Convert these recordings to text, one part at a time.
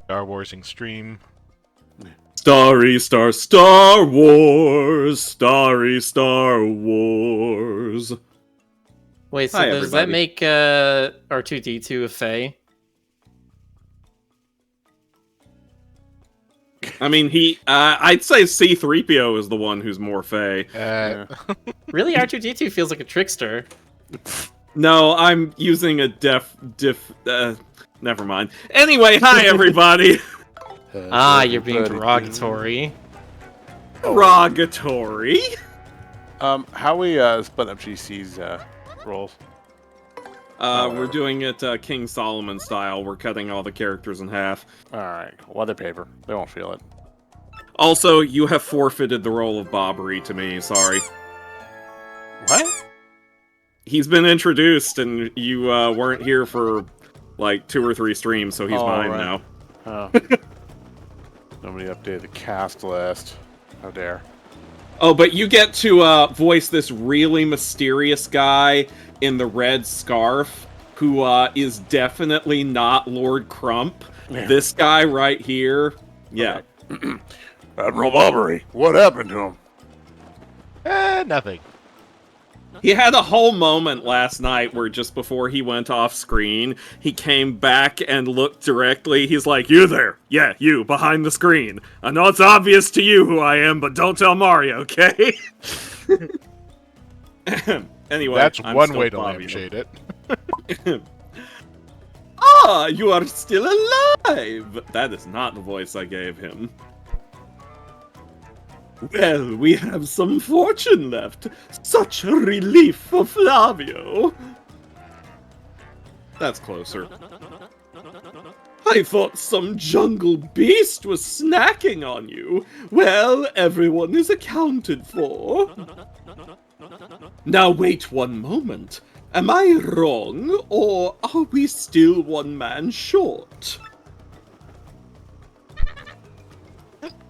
Star Warsing stream. Starry Star Star Wars, Starry Star Wars. Wait, so Hi, does that everybody. make R2-D2 a Fae? I mean, I'd say C-3PO is the one who's more Fey. Really, R2-D2 feels like a trickster. No, I'm using a never mind. Anyway, hi everybody. You're being derogatory. Derogatory. How we split up GC's roles? We're doing it King Solomon style. We're cutting all the characters in half. Alright, weather paper. They won't feel it. Also, you have forfeited the role of Bobbery to me, sorry. What? He's been introduced, and you weren't here for, like, 2 or 3 streams, so he's mine right. now. Oh. Nobody updated the cast list. How dare. Oh, but you get to voice this really mysterious guy in the red scarf, who is definitely not Lord Crump. Yeah. This guy right here. Yeah. Okay. Admiral Bobbery, what happened to him? Nothing. He had a whole moment last night where just before he went off screen, he came back and looked directly. He's like, "You there? Yeah, you, behind the screen. I know it's obvious to you who I am, but don't tell Mario, okay?" Anyway, That's I'm one still way to Fabio. lampshade it. Ah, you are still alive! That is not the voice I gave him. Well, we have some fortune left. Such a relief for Flavio. That's closer. I thought some jungle beast was snacking on you. Well, everyone is accounted for. Now wait one moment. Am I wrong, or are we still one man short?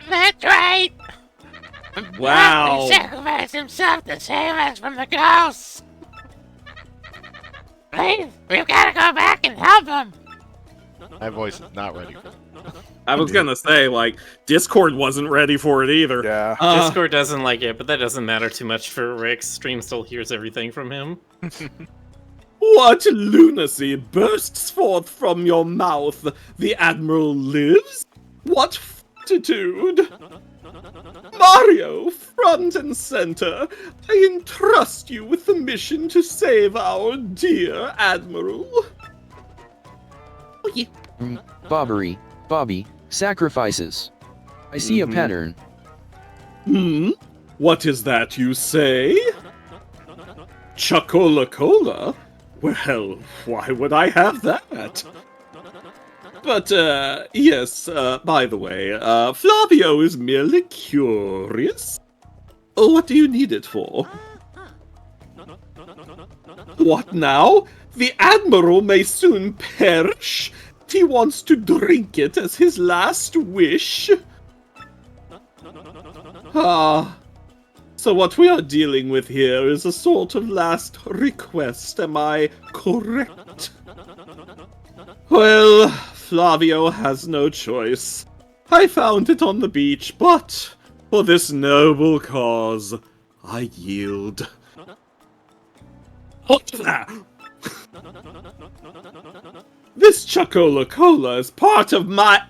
That's right! Wow. He sacrificed himself to save us from the ghosts! Please, we've gotta go back and help him! My voice is not ready for it. I was gonna say, like, Discord wasn't ready for it either. Yeah. Discord doesn't like it, but that doesn't matter too much for Rick. Stream still hears everything from him. What lunacy bursts forth from your mouth? The Admiral lives? What fortitude! Mario, front and center, I entrust you with the mission to save our dear Admiral. Bobby, sacrifices. I see a pattern. What is that you say? Chocola-Cola? Well, why would I have that? But, yes, by the way, Flavio is merely curious. What do you need it for? What now? The Admiral may soon perish. He wants to drink it as his last wish. So what we are dealing with here is a sort of last request, am I correct? Well, Flavio has no choice. I found it on the beach, but for this noble cause, I yield. Hold there! This Chocola-Cola is part of my...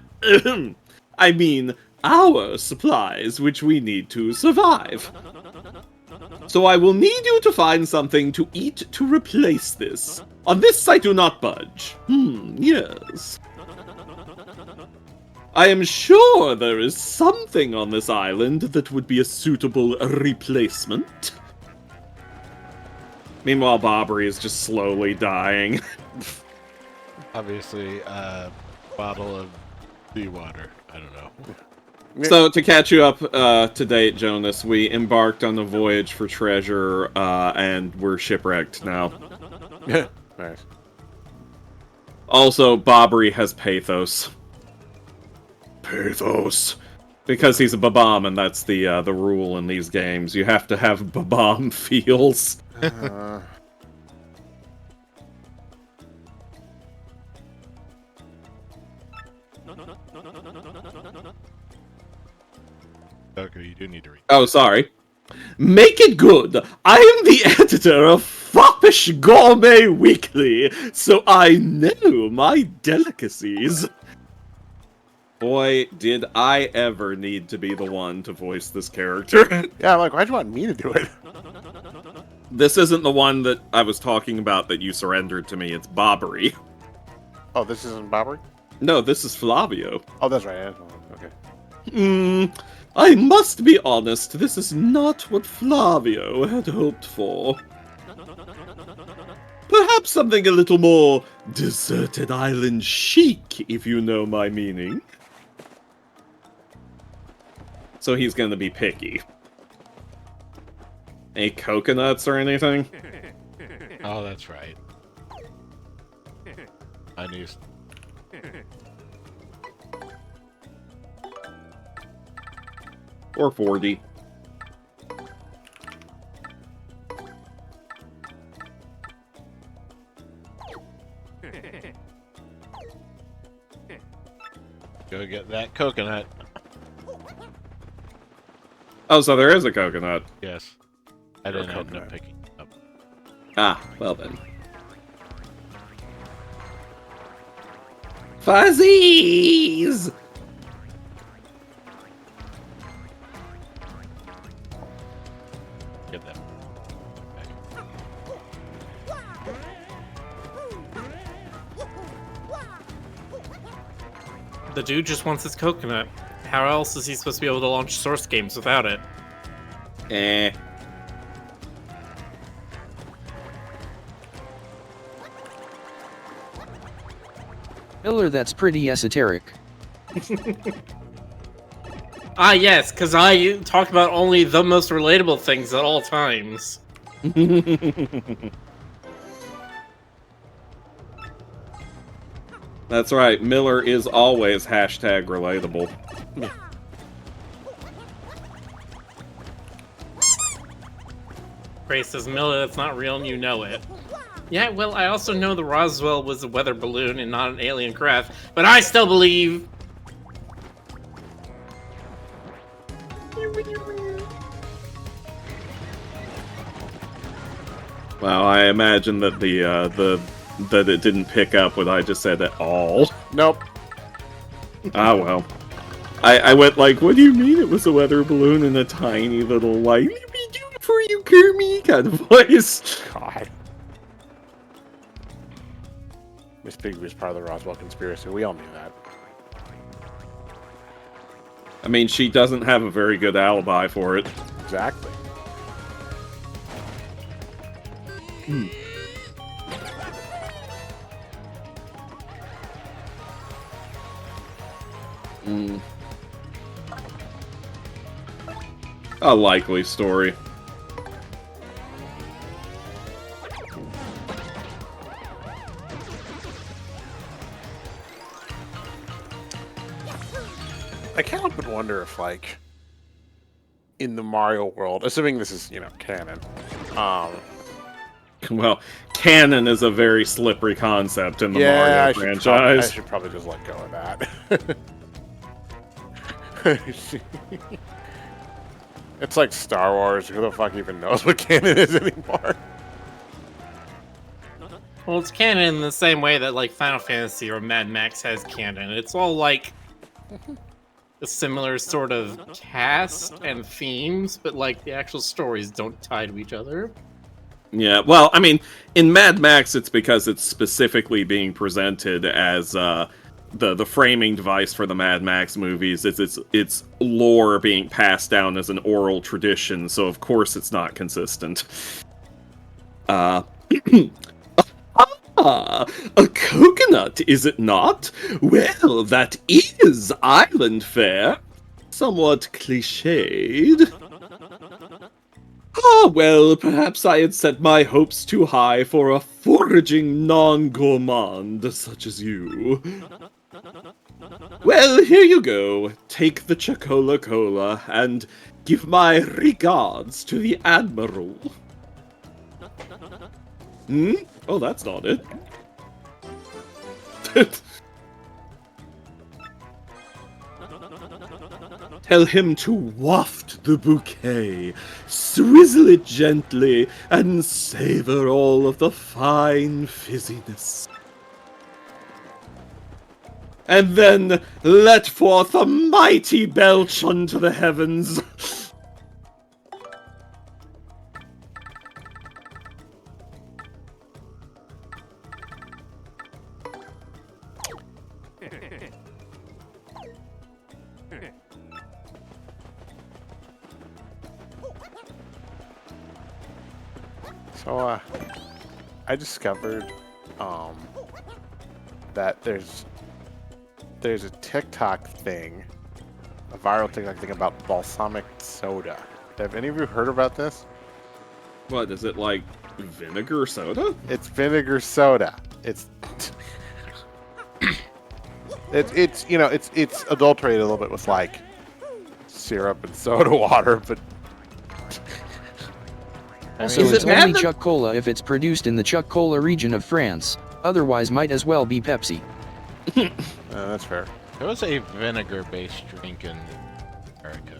I mean, our supplies, which we need to survive. So I will need you to find something to eat to replace this. On this I do not budge. Yes. I am sure there is something on this island that would be a suitable replacement. Meanwhile, Bobbery is just slowly dying. Obviously, a bottle of seawater. I don't know. So, to catch you up to date, Jonas, we embarked on a voyage for treasure, and we're shipwrecked now. Nice. Also, Bobbery has pathos. Pathos. Because he's a Babam, and that's the rule in these games. You have to have Babam feels. Okay, you do need to read. Oh, sorry. Make it good. I am the editor of Foppish Gourmet Weekly, so I know my delicacies. Boy, did I ever need to be the one to voice this character. Yeah, I'm like, why'd you want me to do it? This isn't the one that I was talking about that you surrendered to me. It's Bobbery. Oh, this isn't Bobbery? No, this is Flavio. Oh, that's right. Okay. I must be honest, this is not what Flavio had hoped for. Perhaps something a little more deserted island chic, if you know my meaning. So he's gonna be picky. Any coconuts or anything? Oh, that's right. I knew. Or 40. Go get that coconut. Oh, so there is a coconut. Yes. I didn't end coconut. up picking it up. Ah, well then. Fuzzies! Get that. The dude just wants his coconut. How else is he supposed to be able to launch Source games without it? Eh. Miller, that's pretty esoteric. Ah, yes, because I talk about only the most relatable things at all times. That's right, Miller is always hashtag relatable. Grace says, Miller, that's not real and you know it. Yeah, well, I also know the Roswell was a weather balloon and not an alien craft, but I still believe... Well, I imagine that that it didn't pick up what I just said at all. Nope. Ah, well. I went like, what do you mean it was a weather balloon in a tiny little, like, what we do for you, Kermie kind of voice? God. Miss Piggy was part of the Roswell conspiracy. We all knew that. I mean, she doesn't have a very good alibi for it. Exactly. A likely story. I can't help but wonder if, like, in the Mario world, assuming this is, you know, canon, Well, canon is a very slippery concept in the yeah, Mario franchise. I should probably just let go of that. It's like Star Wars. Who the fuck even knows what canon is anymore? Well, it's canon in the same way that, like, Final Fantasy or Mad Max has canon. It's all, like, a similar sort of cast and themes, but, like, the actual stories don't tie to each other. Yeah, well, I mean, in Mad Max, it's because it's specifically being presented as the framing device for the Mad Max movies. It's lore being passed down as an oral tradition, so of course it's not consistent. A coconut, is it not? Well, that is island fare. Somewhat cliched. Ah, well, perhaps I had set my hopes too high for a foraging non-gourmand such as you. Well, here you go. Take the Chocola Cola and give my regards to the Admiral. Hmm? Oh, that's not it. Tell him to waft the bouquet, swizzle it gently, and savor all of the fine fizziness. And then let forth a mighty belch unto the heavens. So, I discovered, that there's a TikTok thing, a viral TikTok thing about balsamic soda. Have any of you heard about this? What, is it like vinegar soda? It's vinegar soda. It's it's adulterated a little bit with like syrup and soda water, but Also, Is it's it only bad? Chuck Cola if it's produced in the Chuck Cola region of France. Otherwise, might as well be Pepsi. that's fair. There was a vinegar-based drink in America.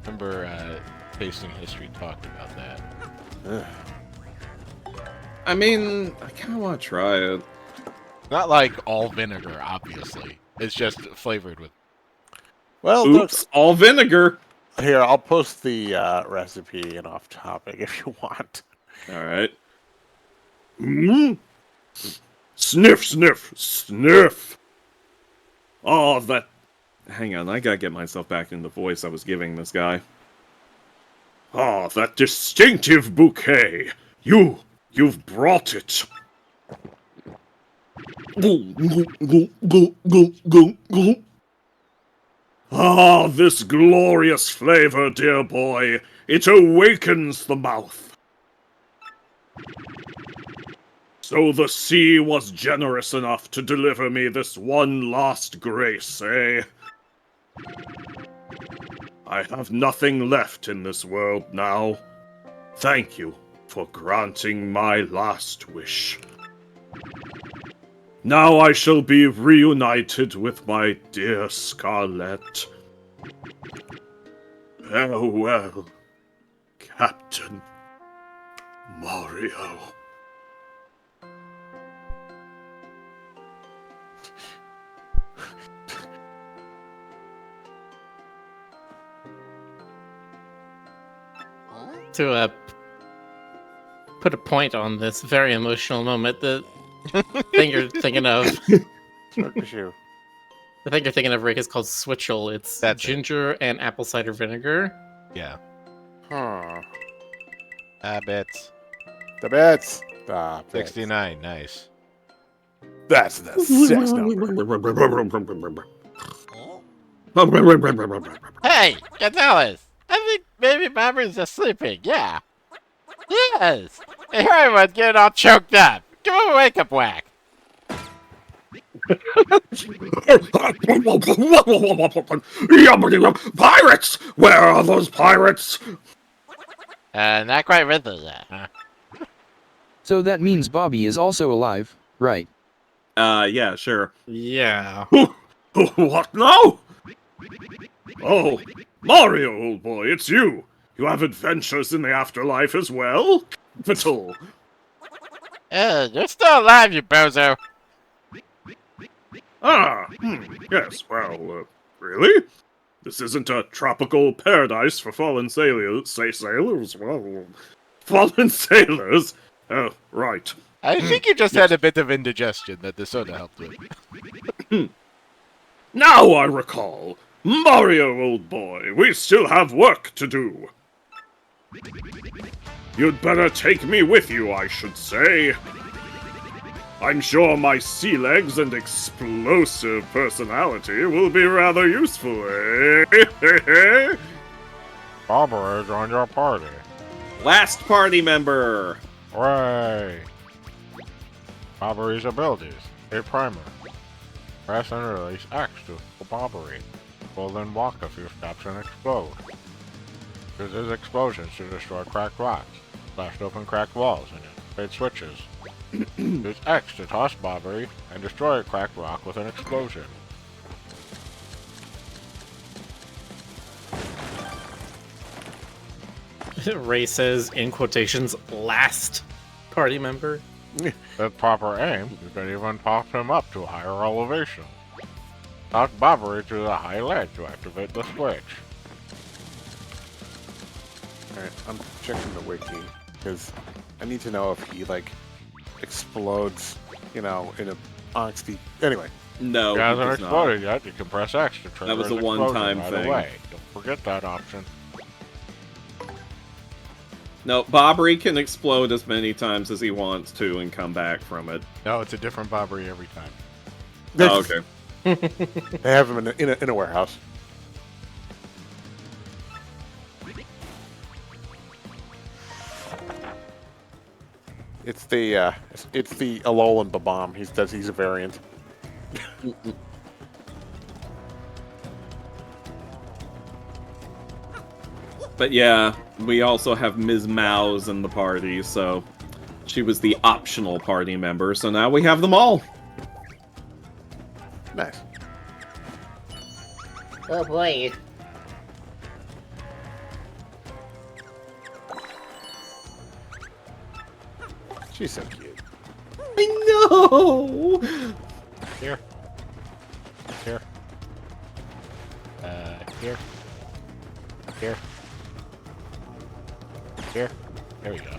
Remember, Tasting History talked about that. Ugh. I mean, I kind of want to try it. Not like all vinegar, obviously. It's just flavored with. Well, Oops, all vinegar. here I'll post the recipe and off topic if you want. All right. Sniff, sniff, sniff. Oh, that. Hang on, I gotta get myself back in the voice I was giving this guy. Ah, that distinctive bouquet. You've brought it. Ah, this glorious flavor, dear boy. It awakens the mouth. So the sea was generous enough to deliver me this one last grace, eh? I have nothing left in this world now. Thank you for granting my last wish. Now I shall be reunited with my dear Scarlett. Farewell, Captain Mario. To put a point on this very emotional moment, the thing you're thinking of, Smoke the shoe. the thing you're thinking of, Rick, is called switchel. It's That's it. ginger and apple cider vinegar. Yeah. Huh. Bits. The bets. Ah, bets. 69, nice. That's the sex number. Hey, Gonzalez! I think maybe Bobber's just sleeping, yeah. Yes! Hey, here everyone's getting all choked up. Give him a wake-up whack. Pirates! Where are those pirates? Not quite with us yet, huh? So that means Bobby is also alive, right? Yeah, sure. Yeah. What now? Oh, Mario, old boy, it's you. You have adventures in the afterlife as well? Capital. You're still alive, you bozo. Yes, well, really? This isn't a tropical paradise for fallen sailors, Well, fallen sailors? Oh, right. I think you just had a bit of indigestion that the soda helped with. Now I recall. Mario, old boy, we still have work to do. You'd better take me with you, I should say. I'm sure my sea legs and explosive personality will be rather useful, eh? Bobber is on your party. Last party member. Hooray! Bobbery's abilities. A primer. Press and release X to Bobbery. Will then walk a few steps and explode. Use his explosions to destroy cracked rocks, blast open cracked walls, and activate switches. Use X to toss Bobbery and destroy a cracked rock with an explosion. Ray says, in quotations, last party member. With proper aim, you can even pop him up to a higher elevation. Knock Bobbery to the high ledge to activate the switch. Alright, I'm checking the wiki, because I need to know if he, like, explodes, you know, in a honesty. Anyway. No, If he he hasn't does not. exploded yet, you can press X to trigger That was his a one-time explosion right thing. away. Don't forget that option. No, Bobbery can explode as many times as he wants to and come back from it. No, it's a different Bobbery every time. Oh, okay. They have him in a warehouse. It's the Alolan Babam. He's a variant. But yeah, we also have Ms. Mouse in the party, so she was the optional party member, so now we have them all. Nice. Oh boy. She's so cute. I know! Here. Here. Here. Here. Here. There we go.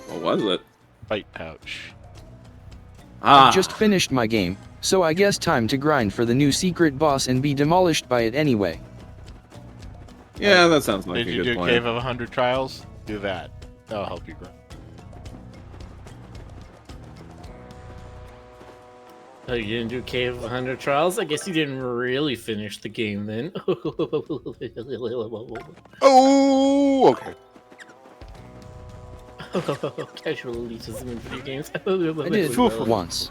What was it? Fight pouch. Ah, Just finished my game, so I guess time to grind for the new secret boss and be demolished by it anyway. yeah, that sounds like Did a you good do plan. Cave of 100 Trials? Do that. That'll help you grow. Oh, you didn't do Cave of 100 Trials? I guess you didn't really finish the game then. Oh, okay. Casual elitism in video games. I did once.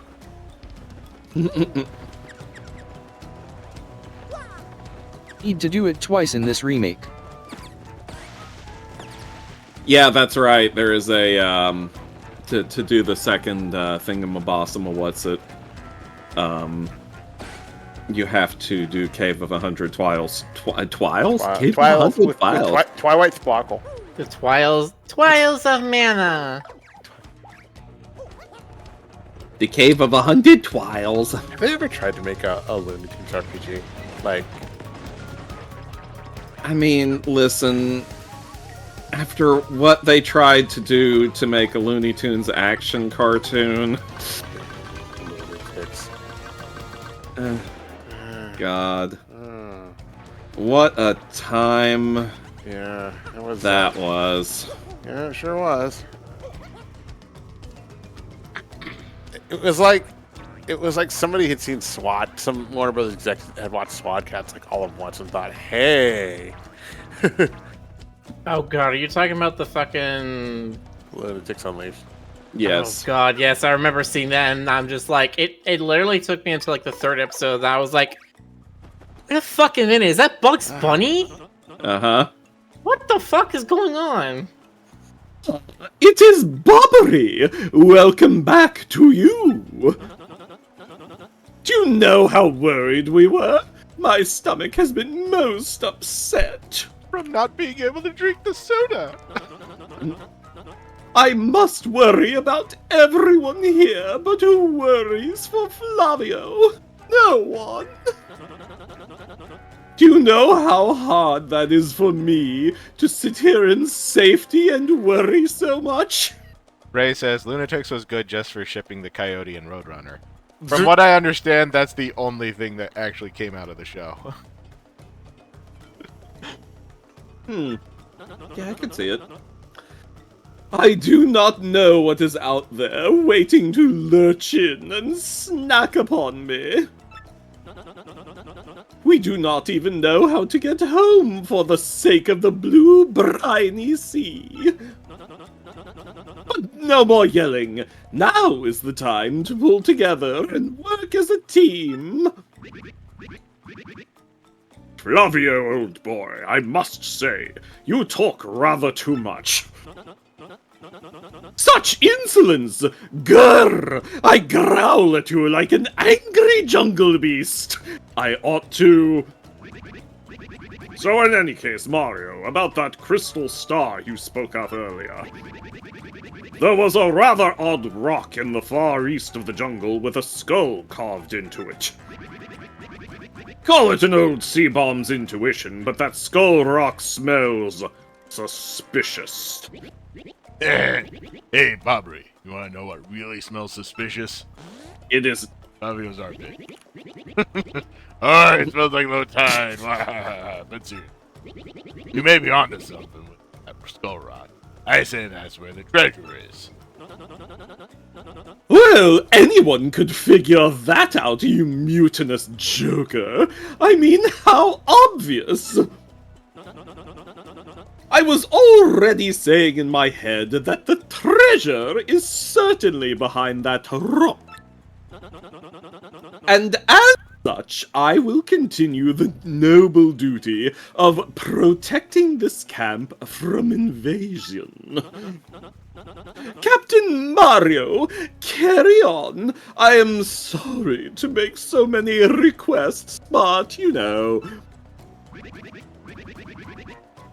Need to do it twice in this remake. Yeah, that's right. There is a to do the second thingamabossama. What's it? You have to do Cave of 100 Twiles. Twiles? Cave of 100 Twiles. Twilight Sparkle. The Twiles of Mana. The Cave of 100 Twiles. Have they ever tried to make a Looney Tunes RPG? Like, I mean, listen. After what they tried to do to make a Looney Tunes action cartoon, it's, God, what a time yeah, it was that was. Yeah, it sure was. It was like somebody had seen SWAT. Some Warner Brothers execs had watched SWAT Cats like all at once and thought, "Hey, Oh god, are you talking about the fucking... Lunatics Unleashed." Yes. Oh god, yes, I remember seeing that, and I'm just like, it literally took me until like the third episode that I was like, wait a fucking minute, is that Bugs Bunny? Uh-huh. What the fuck is going on? It is Bobbery! Welcome back to you! Do you know how worried we were? My stomach has been most upset. From not being able to drink the soda. I must worry about everyone here, but who worries for Flavio? No one. Do you know how hard that is for me to sit here in safety and worry so much? Ray says Lunatics was good just for shipping the Coyote and Roadrunner. From what I understand, that's the only thing that actually came out of the show. Yeah, I can see it. I do not know what is out there waiting to lurch in and snack upon me. We do not even know how to get home for the sake of the blue, briny sea. But no more yelling. Now is the time to pull together and work as a team. Flavio, old boy, I must say, you talk rather too much. Such insolence! Grr! I growl at you like an angry jungle beast. I ought to... So in any case, Mario, about that crystal star you spoke of earlier. There was a rather odd rock in the far east of the jungle with a skull carved into it. Call it an old sea bomb's intuition, but that skull rock smells suspicious. Hey, Bobbery, you wanna know what really smells suspicious? It is. Fabio's armpit. Oh, it smells like low tide. But seriously, you may be onto something with that skull rock. I say that's where the treasure is. Well, anyone could figure that out, you mutinous joker. I mean, how obvious! I was already saying in my head that the treasure is certainly behind that rock. And as such, I will continue the noble duty of protecting this camp from invasion. Captain Mario, carry on. I am sorry to make so many requests, but you know.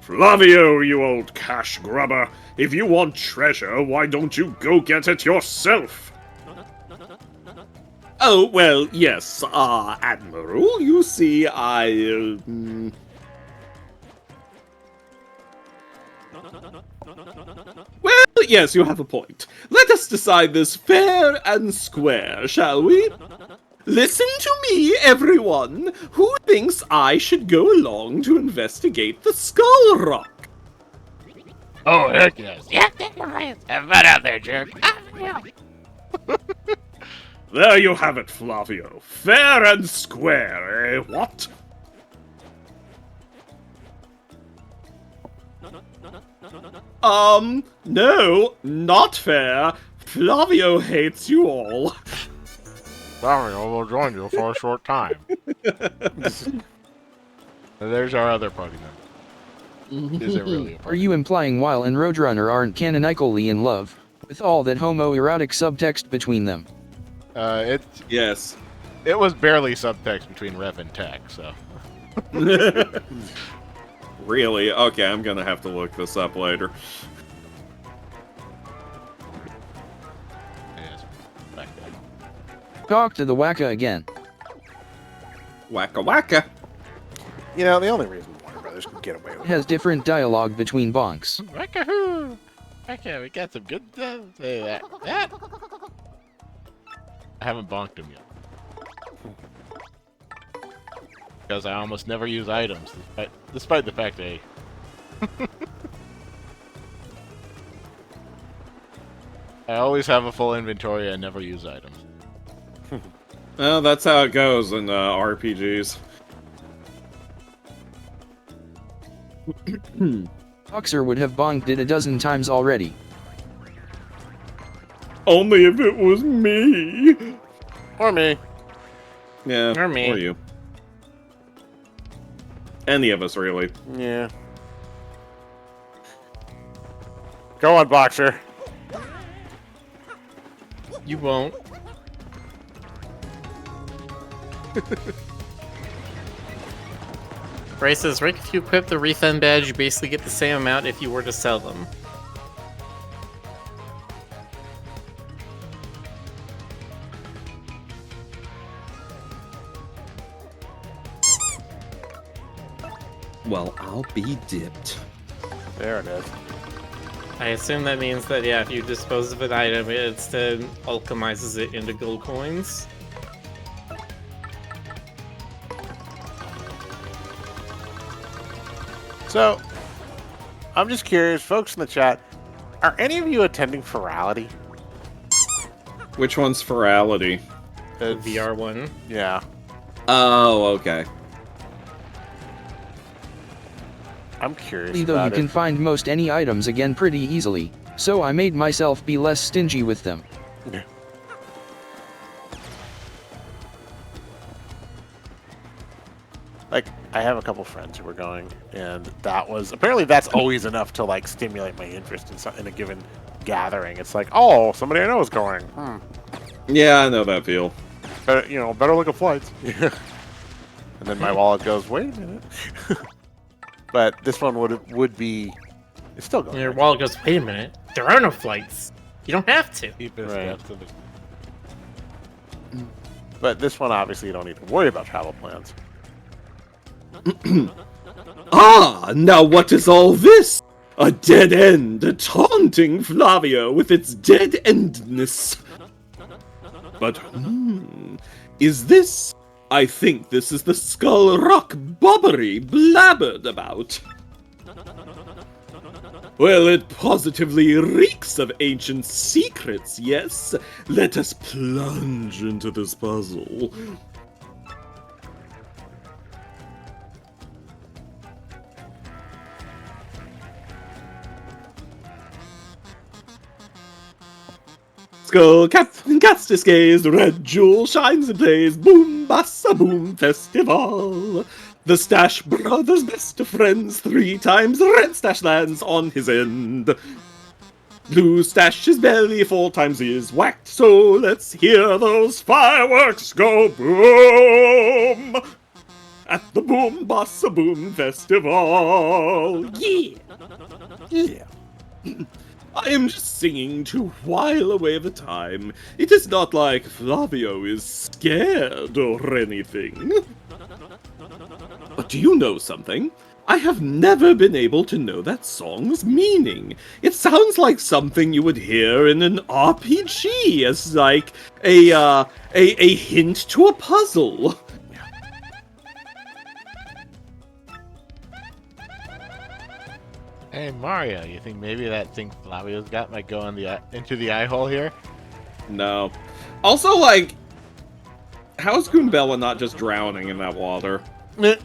Flavio, you old cash grubber. If you want treasure, why don't you go get it yourself? Oh, well, yes, Admiral, you see, Well, yes, you have a point. Let us decide this fair and square, shall we? Listen to me, everyone! Who thinks I should go along to investigate the Skull Rock? Oh, heck yes. Yeah, take your place. Have fun out there, jerk. There you have it, Flavio. Fair and square, eh? What? No, not fair. Flavio hates you all. Fabio will join you for a short time. There's our other party member. Is it really a Are party? you implying Weil and Roadrunner aren't canonically in love, with all that homoerotic subtext between them? Yes. It was barely subtext between Rev and Tech, so. Really? Okay, I'm gonna have to look this up later. Yes, back there. Talk to the Waka again. Waka waka. You know, the only reason Warner Brothers can get away with It has different dialogue between bonks. Wackahoo! Okay, we got some good stuff. Say that. I haven't bonked him yet. Because I almost never use items, despite the fact that I always have a full inventory and never use items. Well, that's how it goes in RPGs. Boxer would have bonked it a dozen times already. Only if it was me. Or me. Yeah, Or me. Or you. Any of us, really. Yeah. Go on, Boxer. You won't. Ray says, Rick, if you equip the refund badge, you basically get the same amount if you were to sell them. Well, I'll be dipped. There it is. I assume that means that, yeah, if you dispose of an item, it instead alchemizes it into gold coins. So, I'm just curious, folks in the chat, are any of you attending Ferality? Which one's Ferality? The It's- VR one. Yeah. Oh, okay. I'm curious Though you about can it. find most any items again pretty easily, so I made myself be less stingy with them. Like, I have a couple friends who were going, and that was apparently that's always enough to like stimulate my interest in a given gathering. It's like, oh, somebody I know is going. Yeah, I know that feel. Better look at flights. And then my wallet goes, wait a minute. But this one would be. It's still going. And your wallet goes, wait a minute, there are no flights. You don't have to. Cheapest Right. depth of the But this one, obviously, you don't need to worry about travel plans. Ah, now what is all this? A dead end, taunting Flavio with its dead endness. But, is this? I think this is the Skull Rock bobbery blabbered about. Well, it positively reeks of ancient secrets, yes? Let us plunge into this puzzle. Skull casts his gaze, red jewel shines and plays, boom bassa boom festival. The Stash Brothers, best of friends, 3 times red stash lands on his end. Blue stash his belly, 4 times he is whacked, so let's hear those fireworks go boom! At the Boom Bassa Boom Festival! Yeah! Yeah. I am just singing to while away the time. It is not like Flavio is scared or anything. But do you know something? I have never been able to know that song's meaning. It sounds like something you would hear in an RPG as like a hint to a puzzle. Hey Mario, you think maybe that thing Flavio's got might go in the into the eye hole here? No. Also, like, how's Goombella not just drowning in that water? Meh.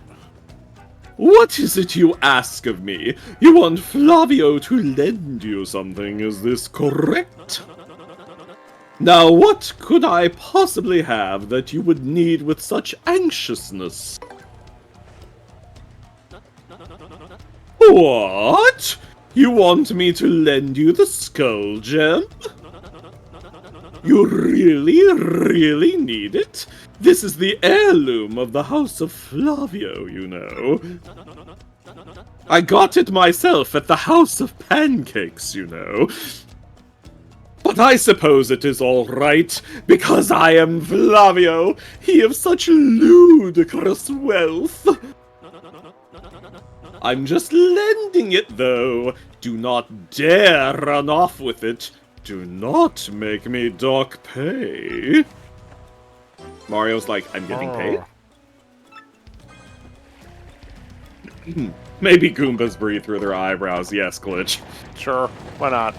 What is it you ask of me? You want Flavio to lend you something, is this correct? Now, what could I possibly have that you would need with such anxiousness? What? You want me to lend you the skull gem? You really need it? This is the heirloom of the House of Flavio, you know. I got it myself at the House of Pancakes, you know. But I suppose it is all right, because I am Flavio, he of such ludicrous wealth. I'm just lending it, though. Do not dare run off with it. Do not make me dock pay. Mario's like, I'm getting paid? Maybe Goombas breathe through their eyebrows. Yes, Glitch. Sure, why not?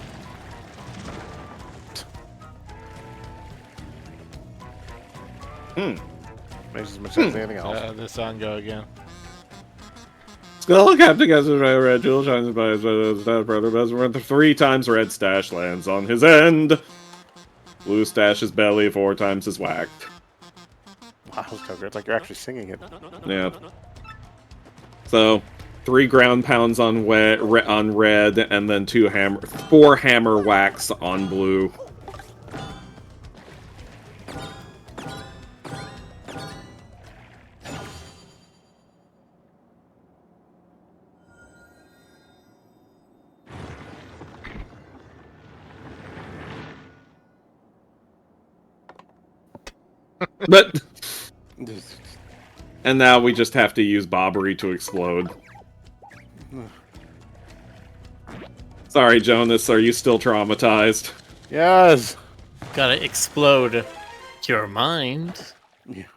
Makes as much sense as anything else. The song go again. Skull Captain gets his red jewel shines by his brother best friend 3 times red stash lands on his end. Blue stash his belly 4 times is whacked. Wow, that's kind of great. It's like you're actually singing it. Yeah. So 3 ground pounds on red, and then 4 hammer whacks on blue. But and now we just have to use Bobbery to explode. Sorry, Jonas, are you still traumatized? Yes! Gotta explode your mind. Yeah.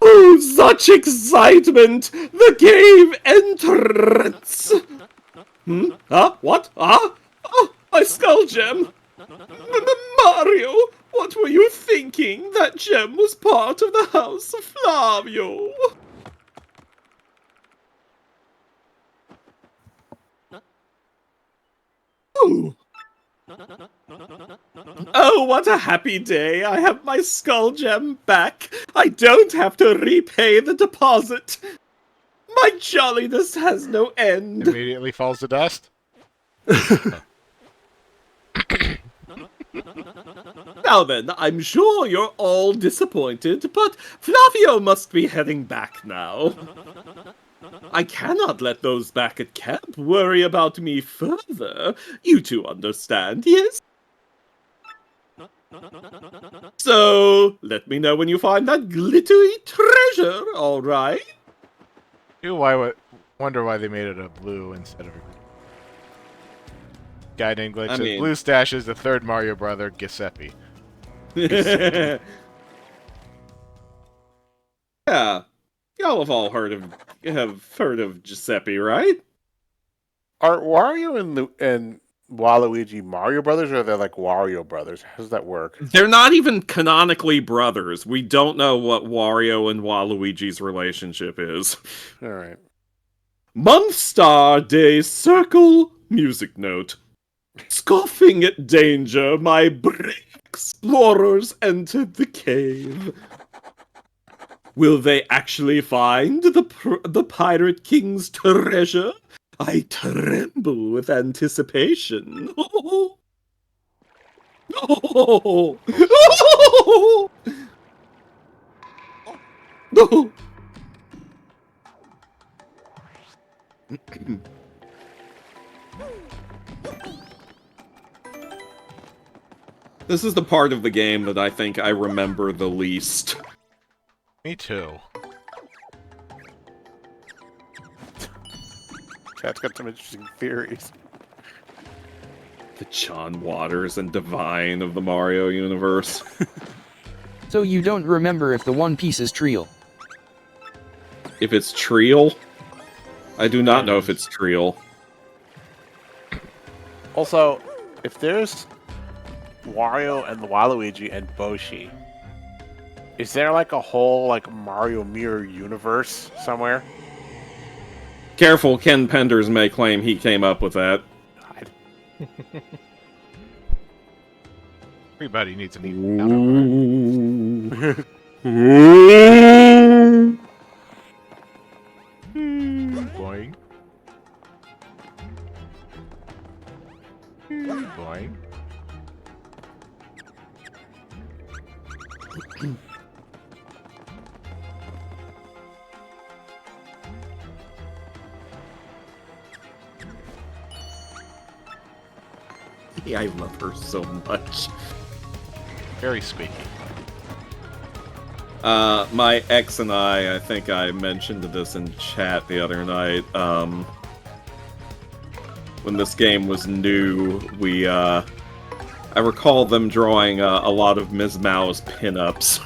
Oh, such excitement! The cave entrance! Huh? What? Oh, my skull gem! Mario, what were you thinking? That gem was part of the House of Flavio. Oh. Oh, what a happy day. I have my skull gem back. I don't have to repay the deposit. My jolliness has no end. immediately falls to dust. Now then, I'm sure you're all disappointed, but Flavio must be heading back now. I cannot let those back at camp worry about me further. You two understand, yes? So, let me know when you find that glittery treasure, alright? Wonder why they made it a blue instead of a guy named Glitch I says, mean- Blue Stash is the third Mario brother, Giuseppe. Yeah, y'all have all heard of Giuseppe, right? Are Wario and Waluigi Mario brothers, or are they like Wario brothers? How does that work? They're not even canonically brothers. We don't know what Wario and Waluigi's relationship is. All right. Month star day circle music note. Scoffing at danger, my brave explorers entered the cave. Will they actually find the Pirate King's treasure? I tremble with anticipation. Oh. Oh. Oh. Oh. This is the part of the game that I think I remember the least. Me too. Chat's got some interesting theories. The John Waters and Divine of the Mario universe. So you don't remember if the One Piece is Trial? If it's Trial? I do not know if it's Trial. Also, if there's Wario and Waluigi and Boshi, is there like a whole like Mario Mirror universe somewhere? Careful, Ken Penders may claim he came up with that. God. Everybody needs an even Boing. Boing. Yeah, I love her so much. Very squeaky. My ex and I think I mentioned this in chat the other night, when this game was new, I recall them drawing a lot of Ms. Mao's pinups.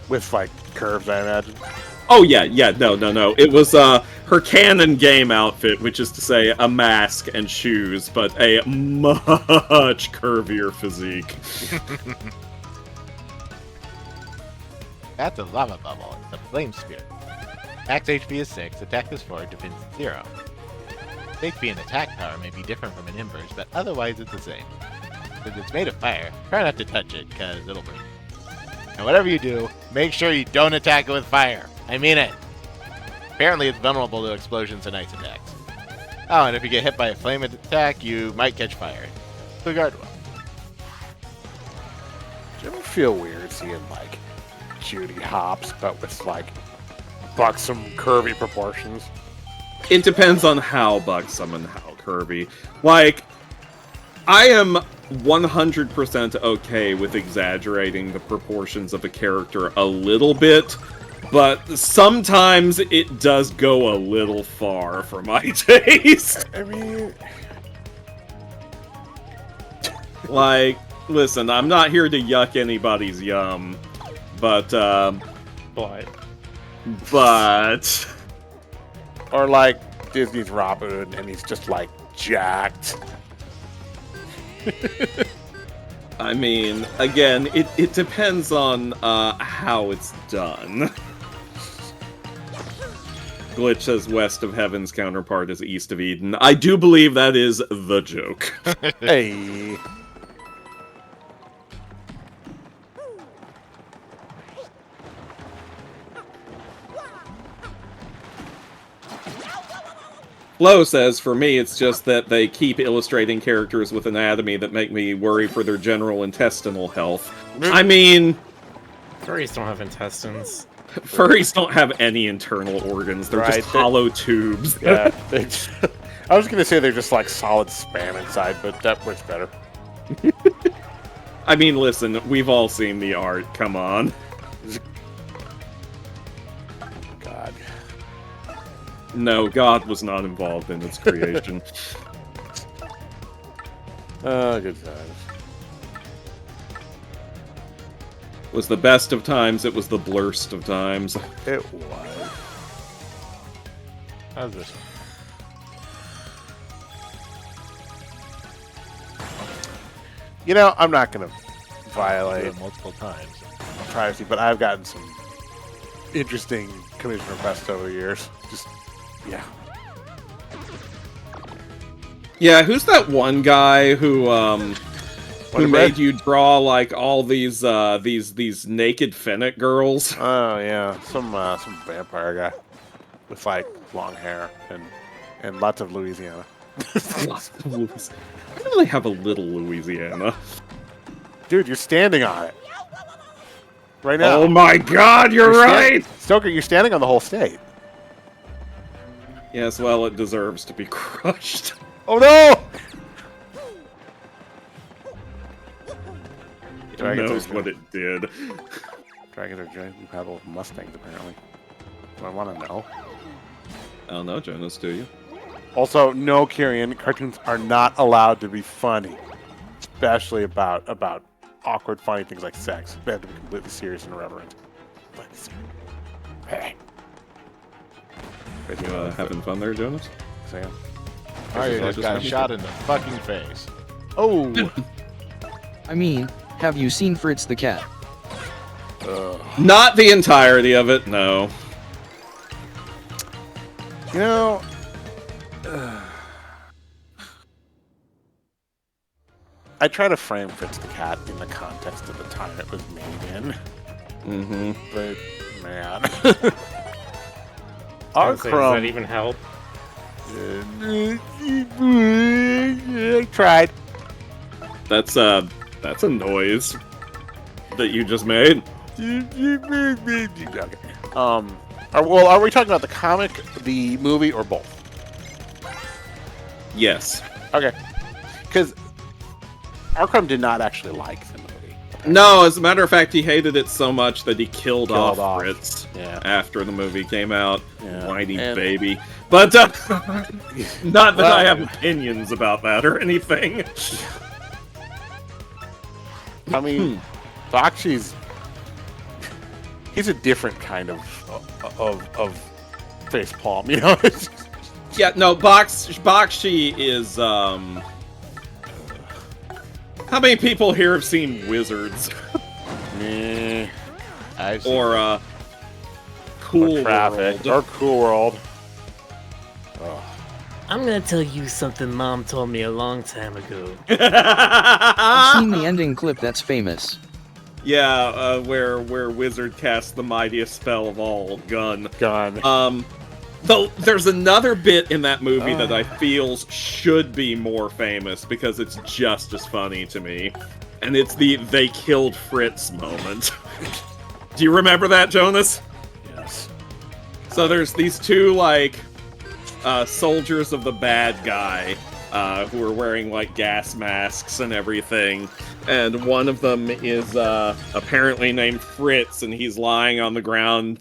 With like curves, I imagine. Oh yeah, no. It was her canon game outfit, which is to say a mask and shoes, but a much curvier physique. That's a lava bubble. It's a flame spirit. Max HP is 6, attack is 4, defense is 0. HP and attack power may be different from an Ember's, but otherwise it's the same. Since it's made of fire, try not to touch it, because it'll burn. And whatever you do, make sure you don't attack it with fire. I mean it. Apparently it's vulnerable to explosions and ice attacks. Oh, and if you get hit by a flame attack, you might catch fire. So guard well. Do you ever feel weird seeing like Judy Hopps, but with like buxom, curvy proportions? It depends on how buxom and how curvy. Like, I am 100% okay with exaggerating the proportions of a character a little bit, but sometimes it does go a little far for my taste. I mean, Like, listen, I'm not here to yuck anybody's yum, but, or like Disney's Robin, and he's just like jacked. I mean, again, it depends on how it's done. Glitch says west of heaven's counterpart is east of Eden. I do believe that is the joke. Hey. Flo says, for me, it's just that they keep illustrating characters with anatomy that make me worry for their general intestinal health. I mean, Furries don't have intestines. furries don't have any internal organs. They're Right, just hollow tubes. Yeah, I was gonna say they're just like solid spam inside, but that works better. I mean, listen, we've all seen the art. Come on. God. No, God was not involved in its creation. Oh, good times. It was the best of times, it was the blurst of times. It was. How's this one? You know, I'm not gonna I did violate it multiple times. privacy, but I've gotten some interesting commission requests over the years. Just, yeah. Yeah, who's that one guy who What made you draw like all these naked Finnick girls? Oh yeah, some vampire guy with like long hair and lots of Louisiana. I really have a little Louisiana. Dude, you're standing on it right now. Oh my God, you're right. Stoker. You're standing on the whole state. Yes, well, it deserves to be crushed. Oh no! Who Dragons knows are what it did? Dragons are giant compatible with Mustangs, apparently. Do I want to know? I don't know, Jonas, do you? Also, no, Kyrian, cartoons are not allowed to be funny, especially about awkward, funny things like sex. They have to be completely serious and irreverent. Hey. You having fun there, Jonas? Sam. Mario just got shot in the fucking face. Oh! I mean, have you seen Fritz the Cat? Not the entirety of it, no. You know, I try to frame Fritz the Cat in the context of the time it was made in, Mm-hmm. but man, I our was gonna say, does that Crumb. even help? I tried. That's a noise that you just made. Okay. Are we talking about the comic, the movie, or both? Yes. Okay. Because Arkham did not actually like the movie. No, as a matter of fact, he hated it so much that he killed off off. Fritz Yeah. after the movie came out. Yeah. Whiny And- baby. But, not that Well- I have opinions about that or anything. I mean, Bakshi's he's a different kind of face palm, you know. Yeah, no, Bakshi is, how many people here have seen Wizards? Meh. I've seen Or, Cool Or Traffic World? or Cool World. I'm gonna tell you something Mom told me a long time ago. I've seen the ending clip that's famous. Yeah, where Wizard casts the mightiest spell of all, Gun. Gun. Though there's another bit in that movie that I feel should be more famous because it's just as funny to me, and it's the "they killed Fritz" moment. Do you remember that, Jonas? Yes. So there's these two like soldiers of the bad guy who are wearing like gas masks and everything, and one of them is apparently named Fritz, and he's lying on the ground,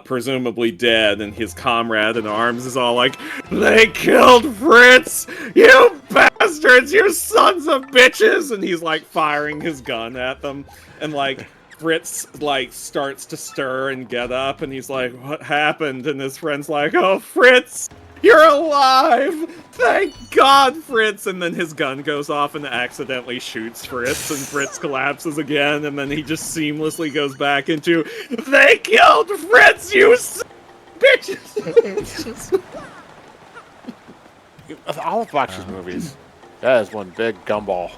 presumably dead, and his comrade in arms is all like, "They killed Fritz! You bastards! You sons of bitches!" And he's like firing his gun at them, and like Fritz like starts to stir and get up, and he's like, "What happened?" And his friend's like, "Oh, Fritz! You're alive! Thank God, Fritz!" And then his gun goes off and accidentally shoots Fritz, and Fritz collapses again, and then he just seamlessly goes back into, "They killed Fritz, you bitches!" Of all of Bakshi's movies, that is one big gumball.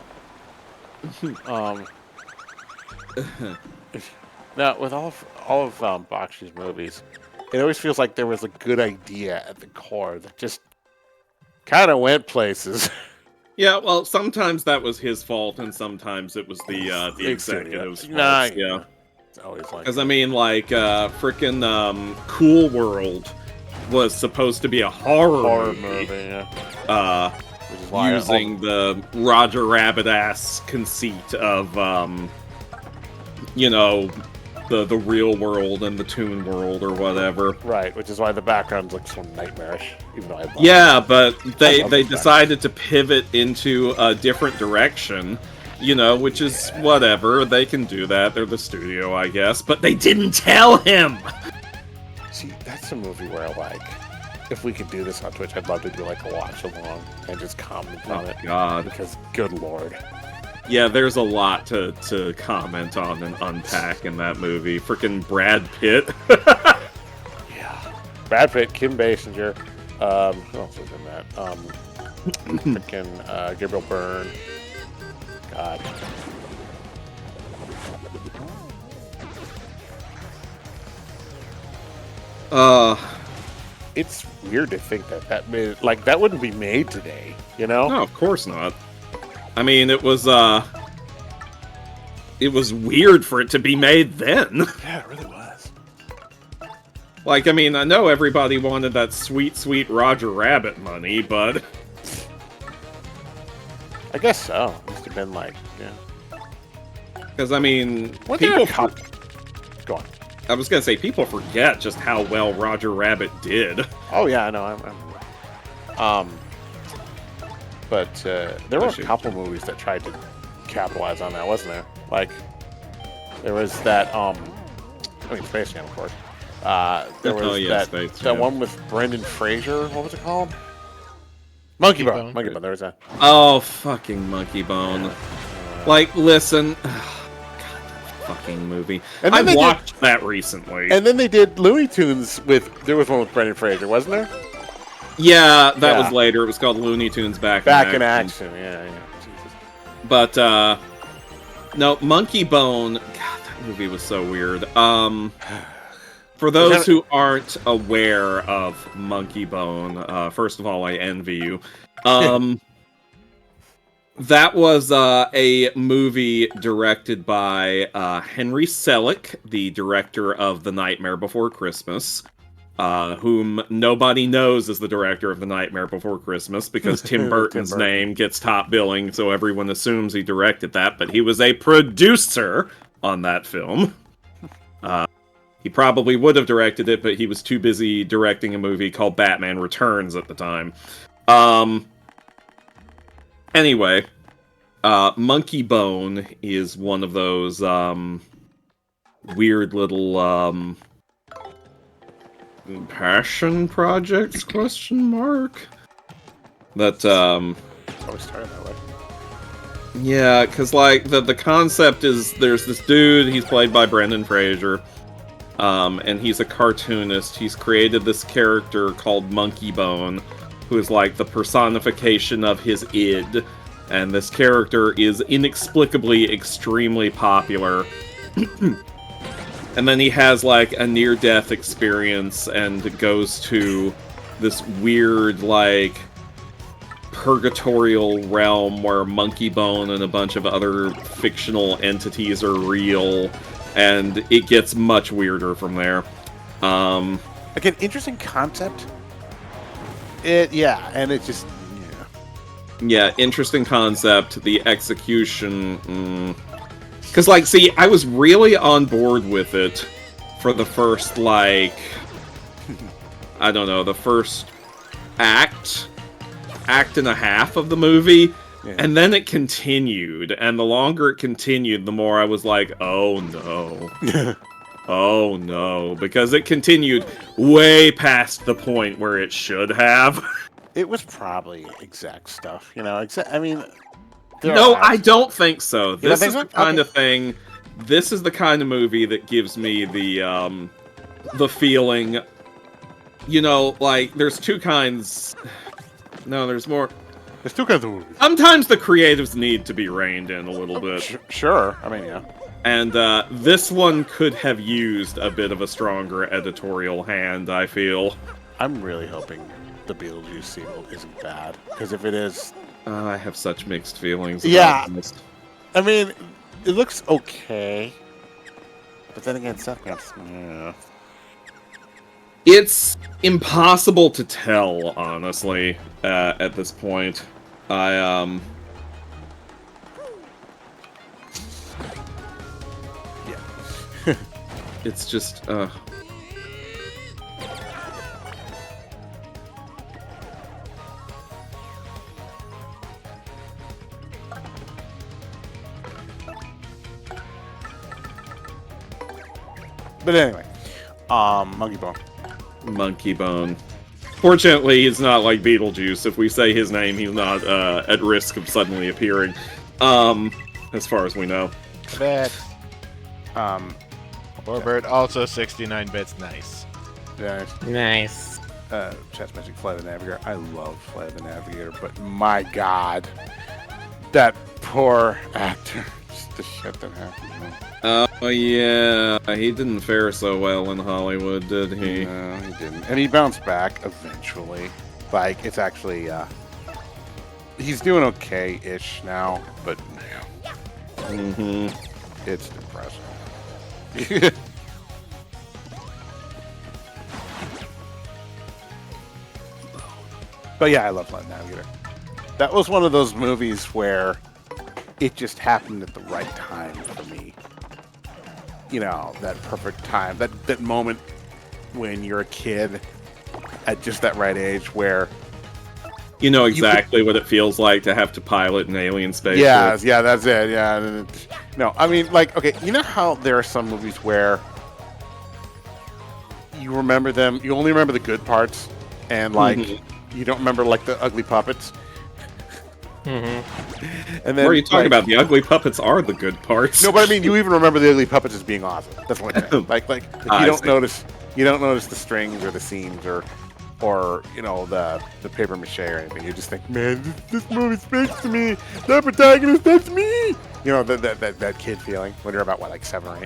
Now, with all of Bakshi's movies, it always feels like there was a good idea at the core that just kind of went places. Yeah, well, sometimes that was his fault, and sometimes it was the executive's fault. Yeah. It's always like Because, I mean, like, frickin' Cool World was supposed to be a horror movie. Yeah. Which is why Using the Roger Rabbit-ass conceit of, you know, the real world and the Toon World or whatever. Right, which is why the background looks so nightmarish, even though I love Yeah, but I they love the decided to pivot into a different direction, you know, which is whatever. They can do that. They're the studio, I guess. But they didn't tell him! See, that's a movie where, like, if we could do this on Twitch, I'd love to do, like, a watch-along and just comment on it. God. Because, good lord. Yeah, there's a lot to comment on and unpack in that movie. Frickin' Brad Pitt. Yeah. Brad Pitt, Kim Basinger, who else was in that? Frickin' Gabriel Byrne. God. It's weird to think that made, like, that wouldn't be made today, you know? No, of course not. I mean, it was weird for it to be made then. Yeah, it really was. Like, I mean, I know everybody wanted that sweet, sweet Roger Rabbit money, but... I guess so. It must have been like, yeah. Because, I mean, What did people... Go on. I was gonna say, people forget just how well Roger Rabbit did. Oh, yeah, I know. But there were a couple movies that tried to capitalize on that, wasn't there? Like, there was that, I mean, Space Jam, of course. There was that one with Brendan Fraser. What was it called? Monkey Bone. Monkey Bone. There was that. Oh, fucking Monkey Bone. Like, listen... God, that fucking movie. And I then watched that recently. And then they did Looney Tunes with... There was one with Brendan Fraser, wasn't there? Yeah, that was later. It was called Looney Tunes Back in Action. Yeah. Jesus. But, no, Monkey Bone... God, that movie was so weird. For those who aren't aware of Monkey Bone, first of all, I envy you. That was a movie directed by Henry Selick, the director of The Nightmare Before Christmas, whom nobody knows is the director of The Nightmare Before Christmas because Tim Burton's name gets top billing, so everyone assumes he directed that, but he was a producer on that film. He probably would have directed it, but he was too busy directing a movie called Batman Returns at the time. Anyway, Monkey Bone is one of those weird little passion projects, question mark? That Always started that way. yeah, because like the concept is there's this dude, he's played by Brendan Fraser. And he's a cartoonist. He's created this character called Monkey Bone, who is like the personification of his id. And this character is inexplicably extremely popular. And then he has like a near-death experience and goes to this weird like purgatorial realm where Monkey Bone and a bunch of other fictional entities are real. And it gets much weirder from there. Again, interesting concept. And it just, yeah, interesting concept. The execution, because like, see, I was really on board with it for the first like, I don't know, the first act and a half of the movie. Yeah. And then it continued, and the longer it continued, the more I was like, oh no. Oh no. Because it continued way past the point where it should have. It was probably exact stuff, you know? I mean... No, I don't think so. This is the kind of thing... This is the kind of movie that gives me the feeling... You know, like, there's two kinds... No, there's more... There's two kinds of movies. Sometimes the creatives need to be reined in a little bit. Sure. I mean, yeah. And this one could have used a bit of a stronger editorial hand, I feel. I'm really hoping the Beetlejuice sequel isn't bad. Because if it is, I have such mixed feelings. Yeah. About this. I mean, it looks okay. But then again, Seth Gets, yeah. It's impossible to tell, honestly, at this point. Yeah. It's just, But anyway, Monkey Bone. Monkey Bone. Fortunately, he's not like Beetlejuice. If we say his name, he's not at risk of suddenly appearing. As far as we know. Bet. Warbird also 69 bits. Nice. Yeah. Nice. Chat's Magic Flight of the Navigator. I love Flight of the Navigator, but my god, that poor actor. Just the shit that happened to him. Oh yeah, he didn't fare so well in Hollywood, did he? No, he didn't. And he bounced back eventually. Like, it's actually, he's doing okay-ish now, but man, it's depressing. But yeah, I love Flight Navigator. That was one of those movies where it just happened at the right time for me. You know, that perfect time, that moment when you're a kid at just that right age where you know exactly what it feels like to have to pilot an alien spaceship. Yeah, that's it. Yeah, no, I mean, like, okay, you know how there are some movies where you remember them, you only remember the good parts, and like you don't remember like the ugly puppets. And then, what are you talking about? The ugly puppets are the good parts. No, but I mean, you even remember the ugly puppets as being awesome. That's what I'm saying. Like you don't notice the strings or the seams or you know the paper mache or anything. You just think, man, this movie speaks to me. That protagonist, that's me. You know that kid feeling when you're about like 7 or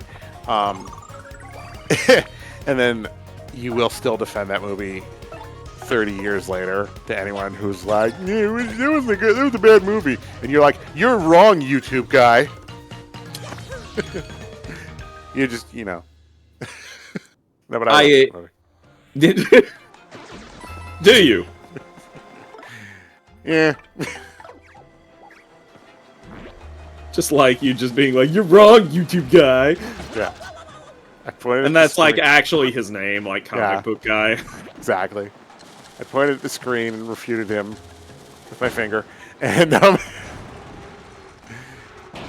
8. And then you will still defend that movie 30 years later to anyone who's like, yeah, it was a bad movie, and you're like, you're wrong, YouTube guy. You just, you know. No, but I do you? Yeah. Just like you just being like, you're wrong, YouTube guy. Yeah. And that's like actually his name, like comic book guy. Exactly. I pointed at the screen and refuted him with my finger, and that was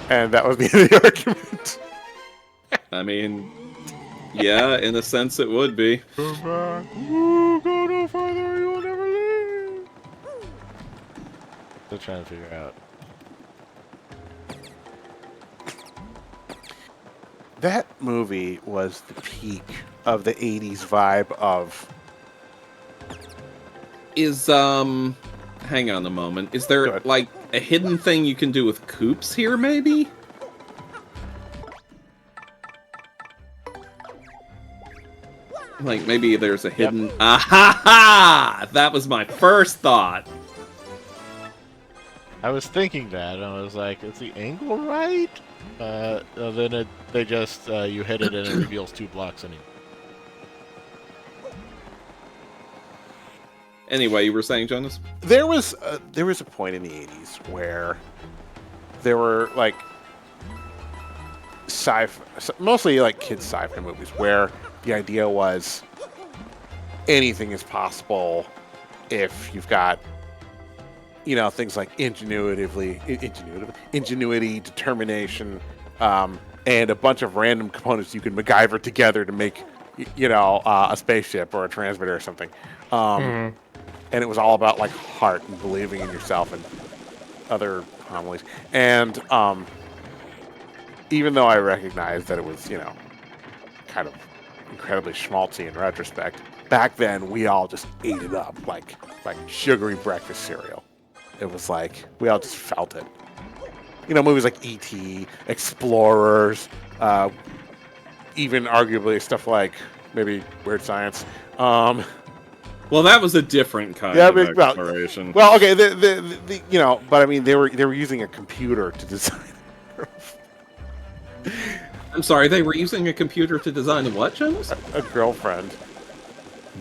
the end of the argument. I mean, yeah, in a sense it would be. Go back. Ooh, go no further, you will never leave. Still trying to figure out. That movie was the peak of the 80s vibe of... hang on a moment. Is there, like, a hidden thing you can do with Koops here, maybe? Like, maybe there's a hidden... Yep. Ah-ha-ha! That was my first thought! I was thinking that, and I was like, is the angle right? Then they just, you hit it and it reveals 2 blocks anyway. Anyway, you were saying, Jonas? There was a point in the 80s where there were, like, mostly, like, kids' sci-fi movies, where the idea was anything is possible if you've got, you know, things like ingenuity, determination, and a bunch of random components you can MacGyver together to make, you know, a spaceship or a transmitter or something. And it was all about, like, heart and believing in yourself and other homilies. And even though I recognize that it was, you know, kind of incredibly schmaltzy in retrospect, back then we all just ate it up like sugary breakfast cereal. It was like, we all just felt it. You know, movies like E.T., Explorers, even arguably stuff like maybe Weird Science. Well, that was a different kind Yeah, of I mean, well, exploration. Well, okay, the you know, but I mean, they were using a computer to design. I'm sorry, they were using a computer to design a what, Jonas? A girlfriend.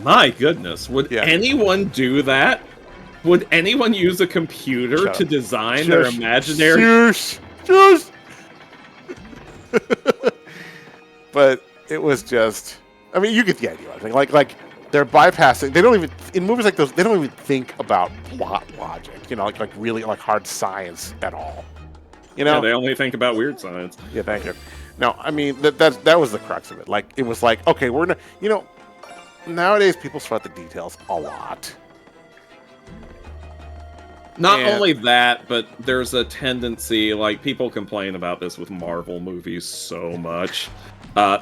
My goodness, would Yeah. anyone do that? Would anyone use a computer Shut to up. design their Shush. imaginary? Shush. But it was just. I mean, you get the idea. I think like they're bypassing. They don't even in movies like those. They don't even think about plot logic. You know, like really like hard science at all. You know, Yeah, they only think about weird science. Yeah, thank you. No, I mean that was the crux of it. Like it was like, okay, we're not, you know, nowadays people sweat the details a lot. Not And- only that, but there's a tendency, like people complain about this with Marvel movies so much.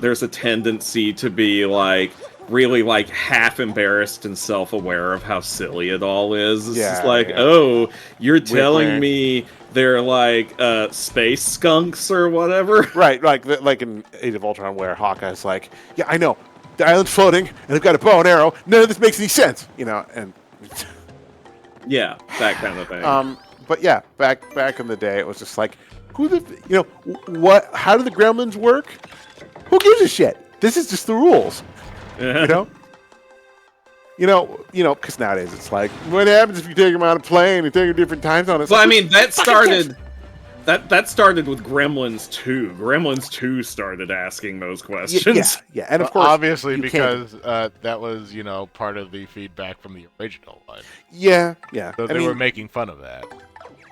There's a tendency to be like really like half embarrassed and self-aware of how silly it all is. It's just like, oh, you're telling wink. me they're like space skunks or whatever. Right, like in Age of Ultron, where Hawkeye's like, yeah, I know, the island's floating, and they've got a bow and arrow. None of this makes any sense, you know. And Yeah, that kind of thing. but yeah, back in the day, it was just like, who the, you know, what? How do the gremlins work? Who gives a shit? This is just the rules, you know. You know, because nowadays it's like, what happens if you take them on a plane and take them different time zones? Well, I mean, that started with Gremlins 2. Gremlins 2 started asking those questions. Yeah, and of course, obviously you because that was part of the feedback from the original one. yeah. So they were making fun of that.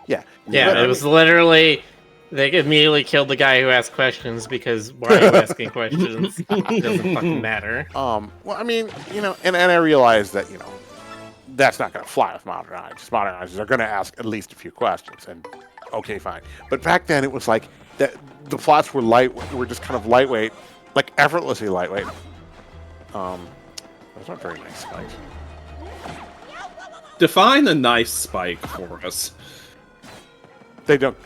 Yeah, Yeah, but, it was literally they immediately killed the guy who asked questions because why are you asking questions? It doesn't fucking matter. Well, I mean, you know, and I realize that, you know, that's not going to fly with modern eyes. Modern eyes are going to ask at least a few questions, and okay, fine. But back then, it was like that. The plots were just kind of lightweight, like effortlessly lightweight. Those aren't very nice spikes. Define a nice spike for us. They don't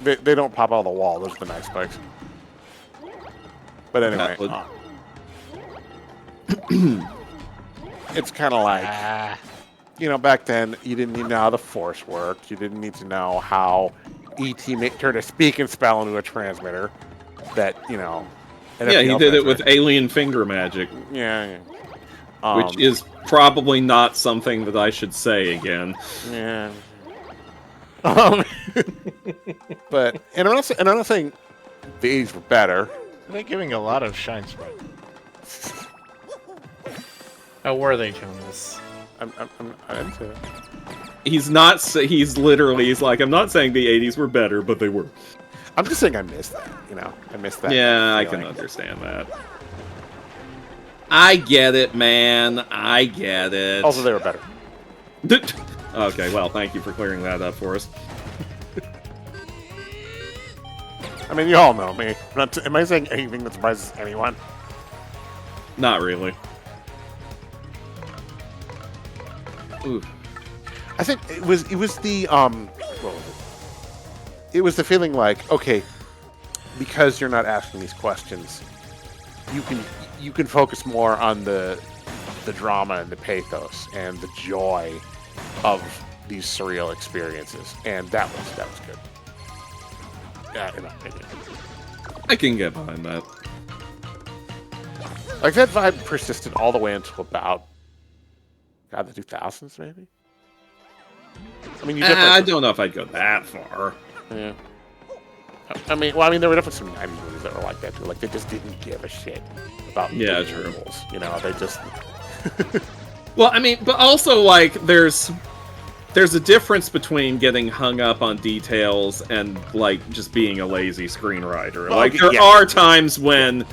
pop out of the wall. Those are the nice spikes. But anyway, it's kind of like, you know, back then you didn't need to know how the Force worked. You didn't need to know how E.T. turned a speaking spell into a transmitter. That, you know. Yeah, he did it with alien finger magic. Yeah. Which is probably not something that I should say again. Yeah. But and I'm not saying the 80s were better. They're giving a lot of shine sprite. How were they, Jonas? I didn't say that. He's not. He's literally. He's like, I'm not saying the 80s were better, but they were. I'm just saying I missed that. You know, I missed that. Yeah, I can understand that. I get it, man. I get it. Also, they were better. Okay, well, thank you for clearing that up for us. I mean, you all know me. Am I saying anything that surprises anyone? Not really. Ooh. I think it was the what was it? It was the feeling like, okay, because you're not asking these questions, you can focus more on the drama and the pathos and the joy of these surreal experiences, and that was good. Yeah, in my opinion. I can get behind that. Like that vibe persisted all the way until about the 2000s, maybe. I mean, I don't know if I'd go that far. Yeah. I mean, there were definitely some 90s movies that were like that too. Like they just didn't give a shit about Yeah, the true. rules. You know, they just. Well, I mean, but also like there's a difference between getting hung up on details and like just being a lazy screenwriter. Well, Like there are times when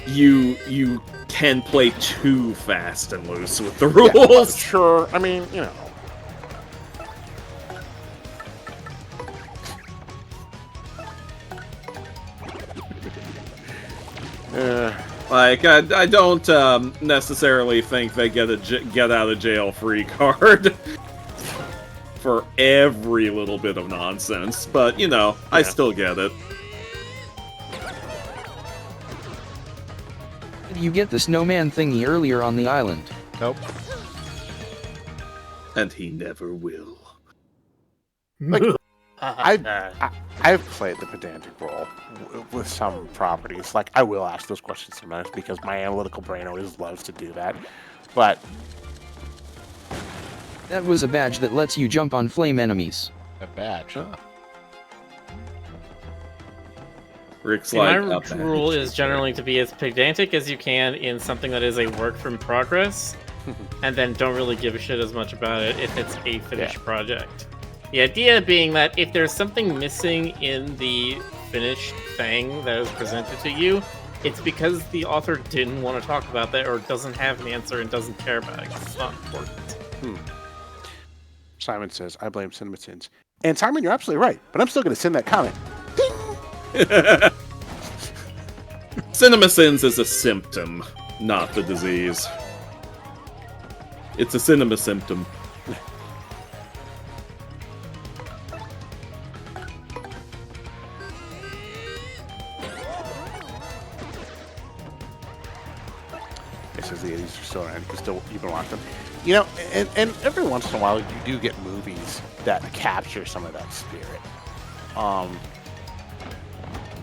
you can play too fast and loose with the rules. Yeah, well, sure. I mean, you know. Like I don't necessarily think they get a get out of jail free card for every little bit of nonsense, but you know, I still get it. You get the snowman thingy earlier on the island. Nope. And he never will. I've played the pedantic role with some properties. Like, I will ask those questions sometimes because my analytical brain always loves to do that. But That was a badge that lets you jump on flame enemies. A badge, huh? Rick's See, like, my "A badge." rule is generally to be as pedantic as you can in something that is a work in progress, and then don't really give a shit as much about it if it's a finished project. The idea being that if there's something missing in the finished thing that was presented to you, it's because the author didn't want to talk about that or doesn't have an answer and doesn't care about it 'cause it's not important. Simon says, I blame CinemaSins. And Simon, you're absolutely right, but I'm still going to send that comment. CinemaSins is a symptom, not the disease. It's a cinema symptom. This is the 80s are still around. You can watch them. You know, and every once in a while you do get movies that capture some of that spirit.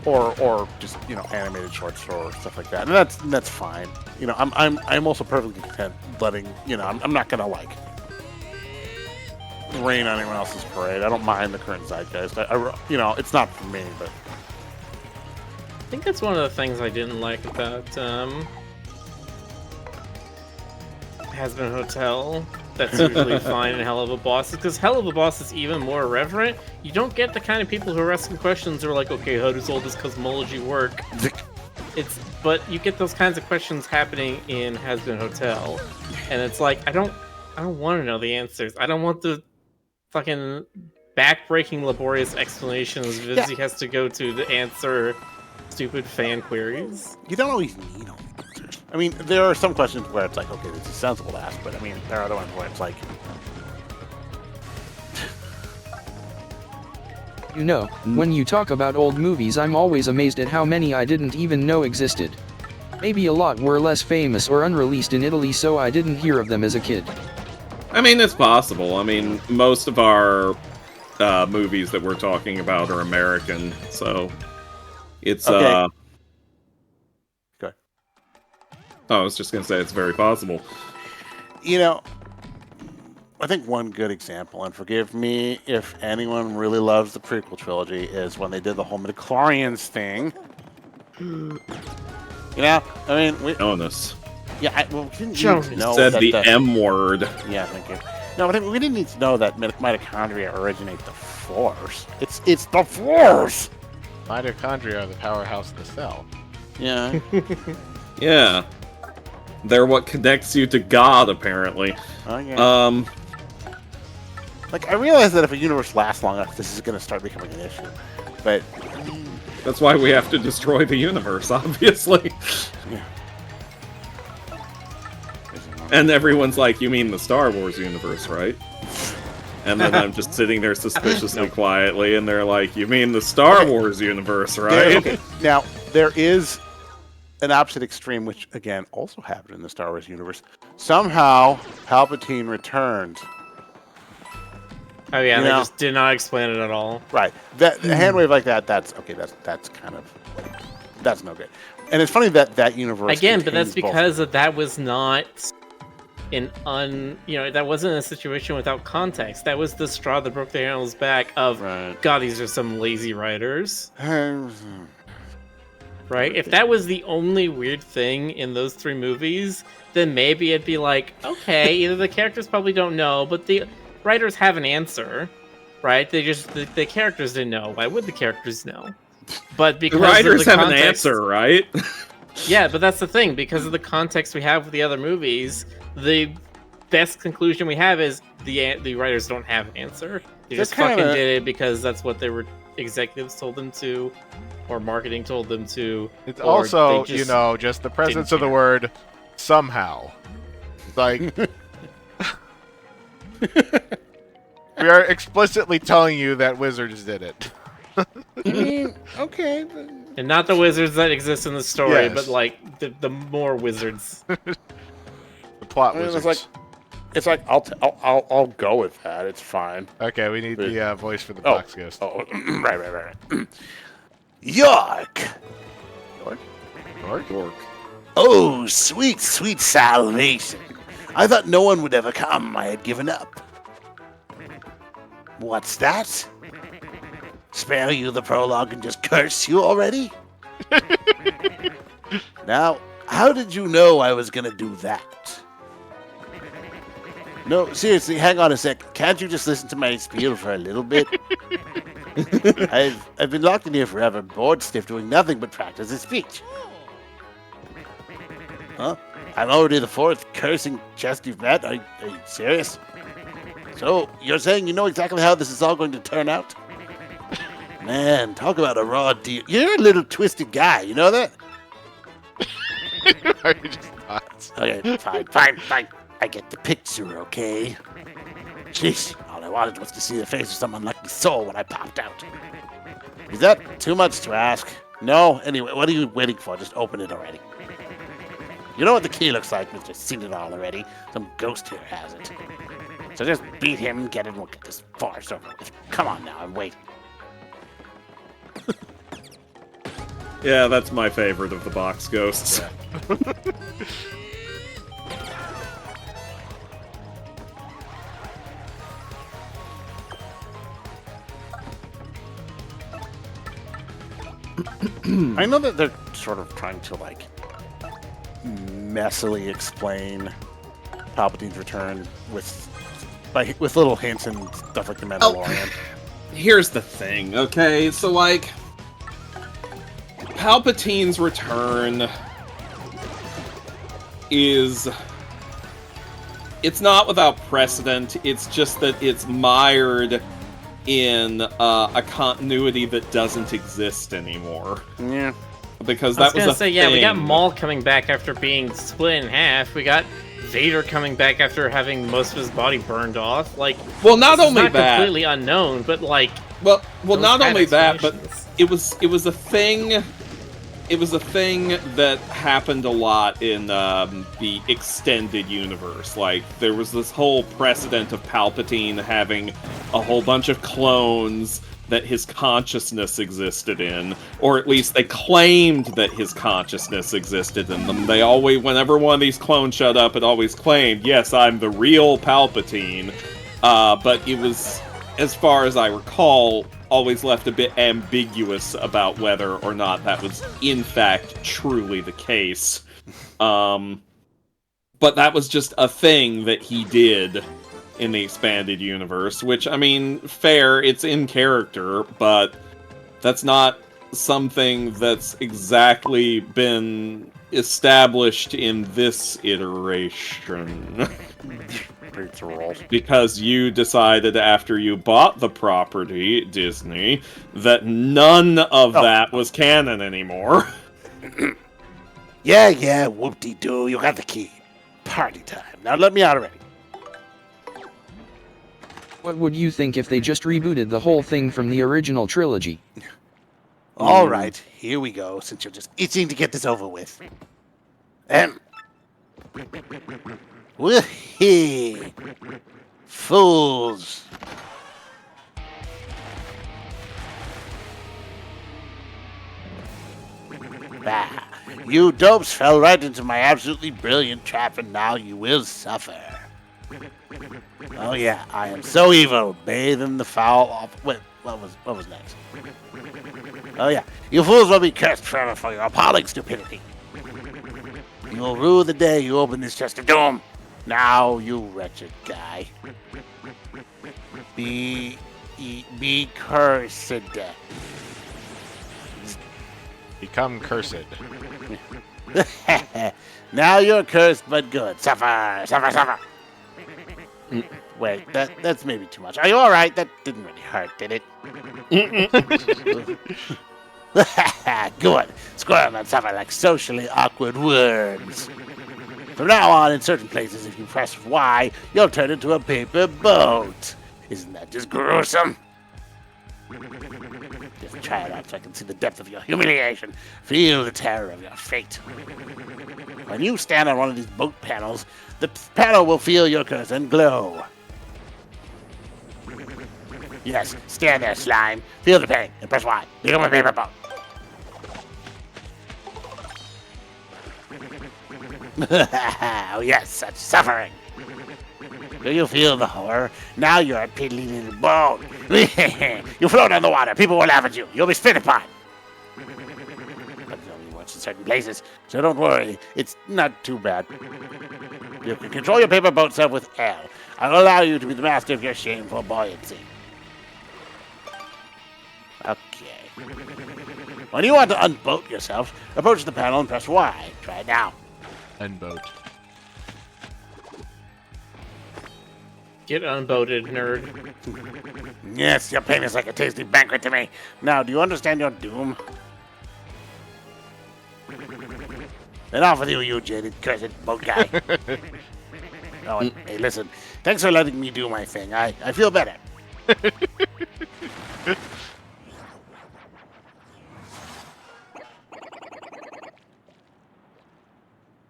Or just, you know, animated shorts or stuff like that. And that's fine. You know, I'm also perfectly content letting, you know, I'm not gonna like rain on anyone else's parade. I don't mind the current zeitgeist. You know, it's not for me, but I think that's one of the things I didn't like about Has-Been Hotel. That's usually fine in Hell of a Boss, because Hell of a Boss is even more irreverent. You don't get the kind of people who are asking questions who are like, okay, how does all this cosmology work? But you get those kinds of questions happening in Has-Been Hotel, and it's like, I don't want to know the answers. I don't want the fucking back-breaking, laborious explanations Vizzy has to go to answer stupid fan queries. you don't always need all the answers. I mean, there are some questions where it's like, okay, this is sensible to ask, but I mean, there are other ones where it's like, You know, when you talk about old movies, I'm always amazed at how many I didn't even know existed. Maybe a lot were less famous or unreleased in Italy, so I didn't hear of them as a kid. I mean, it's possible. I mean, most of our movies that we're talking about are American, so it's Okay. Good. I was just gonna say it's very possible. You know, I think one good example, and forgive me if anyone really loves the prequel trilogy, is when they did the whole midichlorians thing. You know, I mean, Jonas we didn't need Jonas to know said that the M word. Yeah, thank you. No, but we didn't need to know that mitochondria originate the Force. It's the Force. Mitochondria are the powerhouse of the cell. Yeah. Yeah, they're what connects you to God, apparently. Okay. Like, I realize that if a universe lasts long enough, this is going to start becoming an issue. But That's why we have to destroy the universe, obviously. yeah. And everyone's like, you mean the Star Wars universe, right? And then I'm just sitting there suspiciously quietly, and they're like, you mean the Star Wars universe, right? Okay. Now, there is an opposite extreme, which, again, also happened in the Star Wars universe. Somehow, Palpatine returned. Oh yeah, You they know- just did not explain it at all. Right. That a hand wave like that, that's kind of... That's no good. And it's funny that universe Again, but that's contains both. because that was not that wasn't a situation without context. That was the straw that broke the camel's back of, Right. God, these are some lazy writers. Right? If that was the only weird thing in those three movies, then maybe it'd be like, okay, either the characters probably don't know, but the writers have an answer, right? They just, the characters didn't know. Why would the characters know? But The because writers of the have an context, answer, right? yeah, but that's the thing. Because of the context we have with the other movies, the best conclusion we have is the writers don't have an answer. They They're just fucking kinda- did it because that's what they were executives told them to, or marketing told them to. It's or also, they just just the presence didn't of the care. word somehow. Like, we are explicitly telling you that wizards did it. I mean, okay. But... And not the wizards that exist in the story, Yes. but like the more wizards. The plot I mean, wizards. it's like, It's like I'll go with that. It's fine. Okay, we need the voice for the box ghost. Oh, right. York. Dork. Oh, sweet, sweet salvation. I thought no one would ever come. I had given up. What's that? Spare you the prologue and just curse you already? Now, how did you know I was going to do that? No, seriously, hang on a sec. Can't you just listen to my spiel for a little bit? I've been locked in here forever, bored stiff, doing nothing but practice his speech. Huh? I'm already the fourth cursing chest you've met. Are you serious? So, you're saying you know exactly how this is all going to turn out? Man, talk about a raw deal. You're a little twisted guy, you know that? Are you just nuts? Okay, fine. I get the picture, okay? Jeez, all I wanted was to see the face of some unlucky soul when I popped out. Is that too much to ask? No? Anyway, what are you waiting for? Just open it already. You know what the key looks like? We've just seen it all already. Some ghost here has it. So just beat him, get it, and we'll get this farce over with. Come on now, I'm waiting. Yeah, that's my favorite of the box ghosts. I know that they're sort of trying to like messily explain Palpatine's return with little hints and stuff like the Mandalorian. Here's the thing, okay? So, like, Palpatine's return is... It's not without precedent, it's just that it's mired in a continuity that doesn't exist anymore. Yeah. Because I was that was gonna a say, yeah, we got thing. Maul coming back after being split in half. We got Vader coming back after having most of his body burned off. Like, Well, not this is only not that... completely unknown, but like, Well, those not kind of only that, but explanations. it was a thing. It was a thing that happened a lot in the extended universe. Like, there was this whole precedent of Palpatine having a whole bunch of clones that his consciousness existed in, or at least they claimed that his consciousness existed in them. They always, whenever one of these clones showed up, it always claimed, "Yes, I'm the real Palpatine," but it was, as far as I recall, always left a bit ambiguous about whether or not that was in fact truly the case. But that was just a thing that he did in the expanded universe, which, I mean, fair, it's in character, but that's not something that's exactly been established in this iteration. Because you decided after you bought the property, Disney, that none of that was canon anymore. Yeah, whoop-de-doo, you got the key. Party time. Now let me out already. What would you think if they just rebooted the whole thing from the original trilogy? All right, here we go, since you're just itching to get this over with. Whee! Fools! Bah, you dopes fell right into my absolutely brilliant trap, and now you will suffer. Oh yeah, I am so evil, bathe in the foul of... Wait, what was next? Oh yeah, you fools will be cursed forever for your appalling stupidity. You will rue the day you open this chest of doom. Now, you wretched guy. Be cursed. Become cursed. Now you're cursed, but good. Suffer, suffer, suffer. Wait, that's maybe too much. Are you all right? That didn't really hurt, did it? Good. Squirm and suffer like socially awkward worms. From now on, in certain places, if you press Y, you'll turn into a paper boat. Isn't that just gruesome? try it out so I can see the depth of your humiliation. Feel the terror of your fate. When you stand on one of these boat panels, the panel will feel your curse and glow. Yes, stand there, slime. Feel the pain and press Y. Become a paper boat. Oh yes, such suffering. Do you feel the horror? Now you're a piddly little boat. You float on the water. People will laugh at you. You'll be spit upon. But it only works in certain places, so don't worry. It's not too bad. You can control your paper boat self with L. I'll allow you to be the master of your shameful buoyancy. Okay. When you want to unboat yourself, approach the panel and press Y. Try it now. Unboat. Get unboated, nerd. Yes, your pain is like a tasty banquet to me. Now, do you understand your doom? Then off with you, you jaded, cursed boat guy. Oh, and, hey, listen. Thanks for letting me do my thing. I feel better.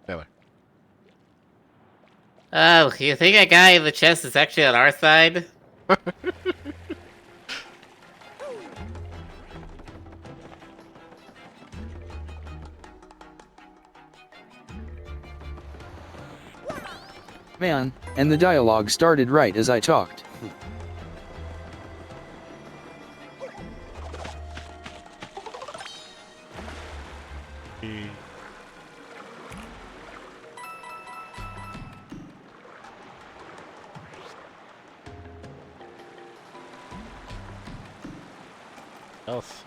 Taylor. Oh, you think that guy in the chest is actually on our side? Man, and the dialogue started right as I talked. Else.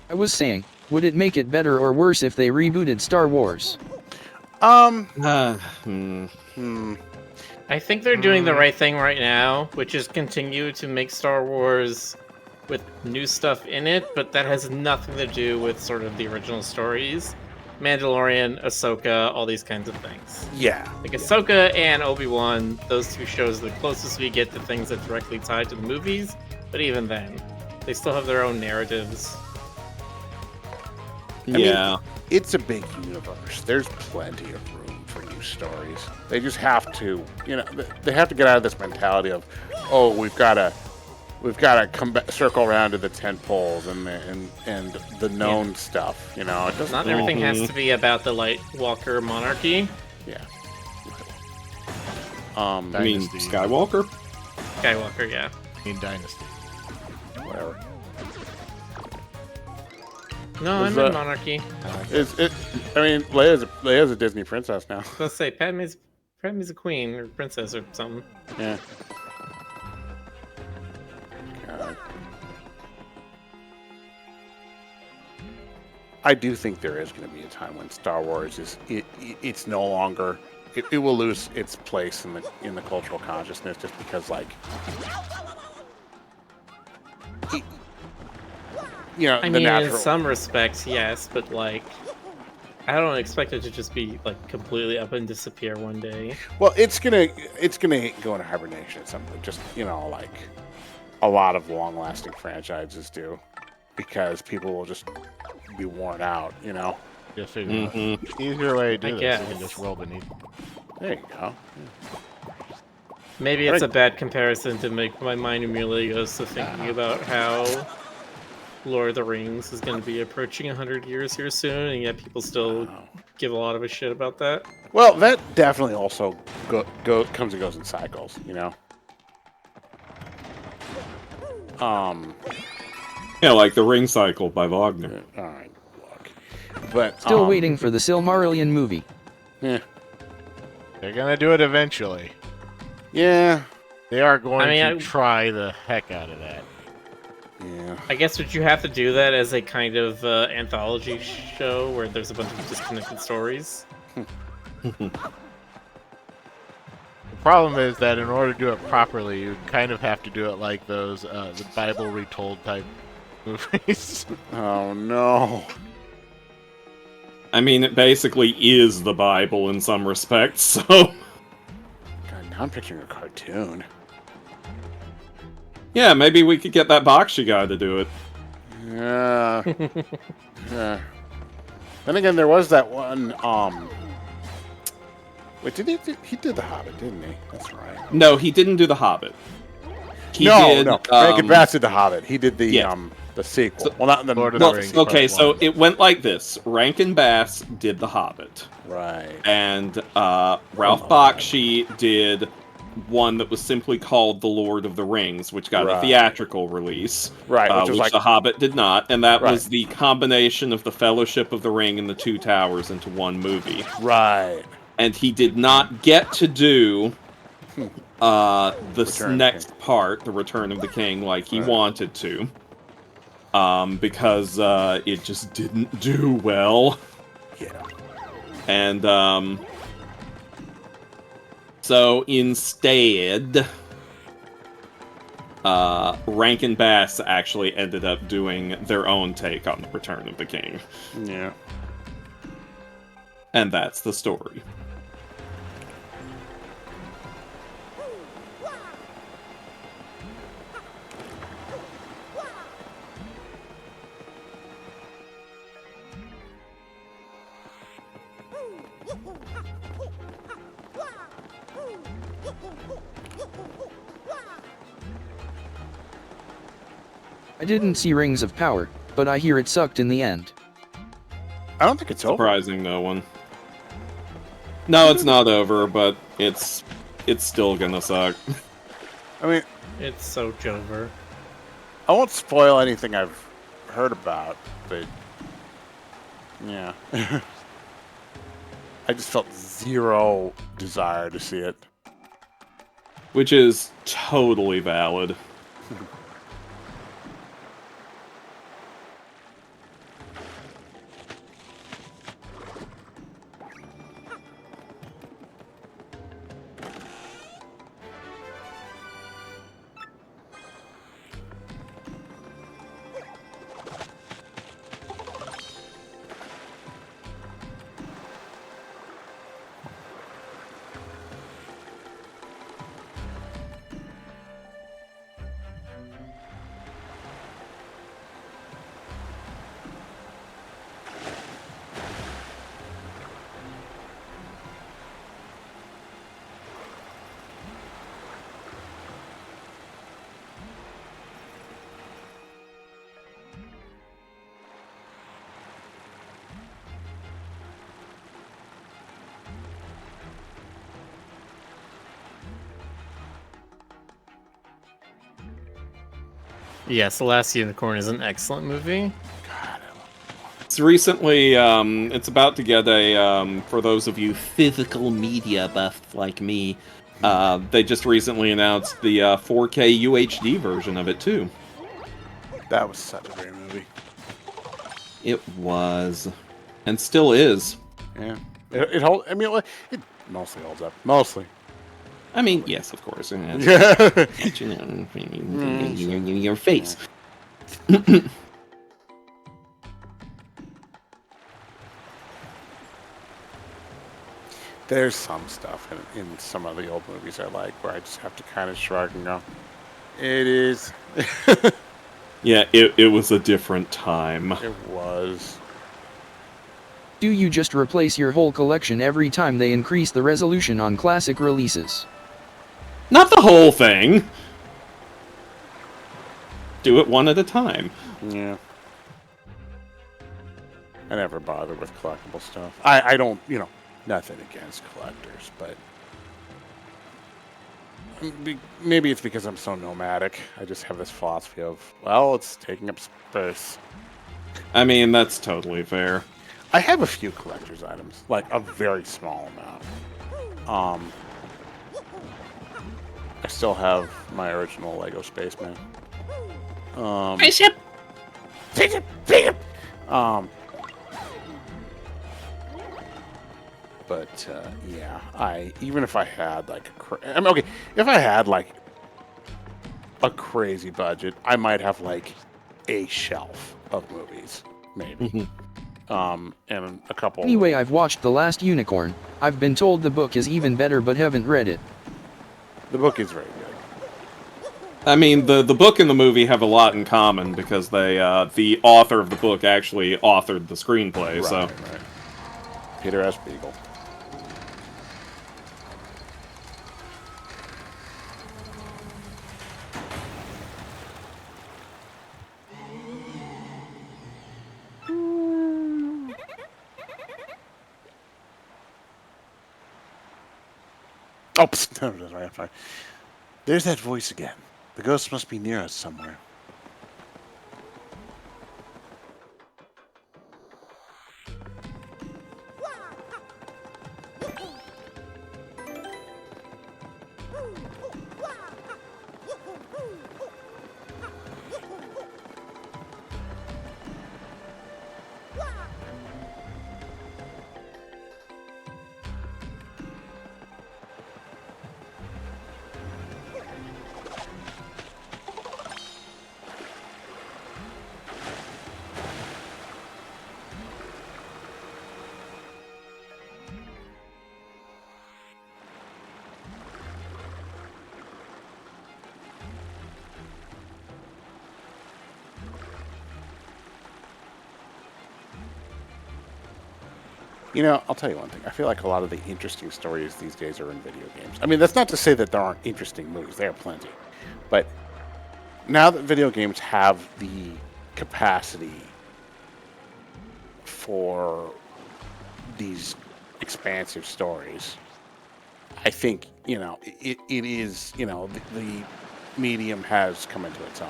I was saying, would it make it better or worse if they rebooted Star Wars? I think they're doing the right thing right now, which is continue to make Star Wars with new stuff in it, but that has nothing to do with sort of the original stories. Mandalorian, Ahsoka, all these kinds of things. Yeah. Like Ahsoka and Obi-Wan, those two shows are the closest we get to things that directly tied to the movies, but even then, they still have their own narratives. I mean, it's a big universe. There's plenty of room for new stories. They just have to, they have to get out of this mentality of, oh, we've got to come back, circle around to the tent poles and the known stuff. It doesn't. Not everything has to be about the Light Walker monarchy. Yeah. I mean, Skywalker? Skywalker, yeah. Dynasty. Whatever. No, I'm in monarchy. Leia's a Disney princess now. Let's say Padme's a queen or princess or something. Yeah. God. I do think there is going to be a time when Star Wars it's no longer it will lose its place in the cultural consciousness just because I mean, in some respects, yes, but I don't expect it to just be completely up and disappear one day. Well, it's gonna go into hibernation at some point. Just a lot of long-lasting franchises do, because people will just be worn out. Just figure easier way to do this. You can just roll beneath. There you go. Maybe it's a bad comparison to make my mind immediately goes to thinking about how Lord of the Rings is going to be approaching 100 years here soon, and yet people still give a lot of a shit about that. Well, that definitely also comes and goes in cycles, Yeah, like the Ring Cycle by Wagner. All right, look. But Still waiting for the Silmarillion movie. Yeah. They're gonna do it eventually. Yeah. They are going to try the heck out of that. Yeah. I guess would you have to do that as a kind of anthology show where there's a bunch of disconnected stories? The problem is that in order to do it properly, you kind of have to do it like those the Bible retold type movies. Oh no. I mean, it basically is the Bible in some respects, so... God, now I'm picturing a cartoon. Yeah, maybe we could get that Bakshi guy to do it. Yeah. Yeah. Then again, there was that one, Wait, he did The Hobbit, didn't he? That's right. No, he didn't do The Hobbit. No. Rankin Bass did The Hobbit. He did the, yeah. The sequel. So, well, not the Lord of the not Rings. sequel. Okay, so it went like this. Rankin Bass did The Hobbit. Right. And Ralph Bakshi did one that was simply called The Lord of the Rings, which got a theatrical release. Right, which which was like... The Hobbit did not. And that Right. was the combination of The Fellowship of the Ring and The Two Towers into one movie. Right. And he did not get to do this next part, The Return of the King, like he wanted to. Because it just didn't do well. Yeah. And so instead, Rankin Bass actually ended up doing their own take on The Return of the King. Yeah. And that's the story. I didn't see Rings of Power, but I hear it sucked in the end. I don't think it's over. Surprising no one. No, it's not over, but it's still gonna suck. I mean, It's so Jover. I won't spoil anything I've heard about, but yeah. I just felt zero desire to see it. Which is totally valid. Yes, The Last Unicorn is an excellent movie. It's recently, it's about to get a, for those of you physical media buffs like me, they just recently announced the 4K UHD version of it, too. That was such a great movie. It was. And still is. Yeah. It holds, I mean, it mostly holds up. Mostly. I mean, yes, of course. Yeah. Your face. There's some stuff in some of the old movies I like where I just have to kind of shrug and go, it is. Yeah, it was a different time. It was. Do you just replace your whole collection every time they increase the resolution on classic releases? Not the whole thing! Do it one at a time. Yeah. I never bother with collectible stuff. I don't, nothing against collectors, but maybe it's because I'm so nomadic. I just have this philosophy of, well, it's taking up space. I mean, that's totally fair. I have a few collector's items, like a very small amount. I still have my original Lego Spaceman. Spaceship! Spaceship! But yeah, even if I had like if I had like a crazy budget, I might have like a shelf of movies, maybe. And a couple. Anyway, I've watched The Last Unicorn. I've been told the book is even better, but haven't read it. The book is very good. I mean, the book and the movie have a lot in common because they the author of the book actually authored the screenplay. Right, So, right. Peter S. Beagle. Oh, psst, no, that's right. I'm sorry. There's that voice again. The ghost must be near us somewhere. You know, I'll tell you one thing. I feel like a lot of the interesting stories these days are in video games. I mean, that's not to say that there aren't interesting movies. There are plenty. But now that video games have the capacity for these expansive stories, I think, you know, it is, you know, the medium has come into its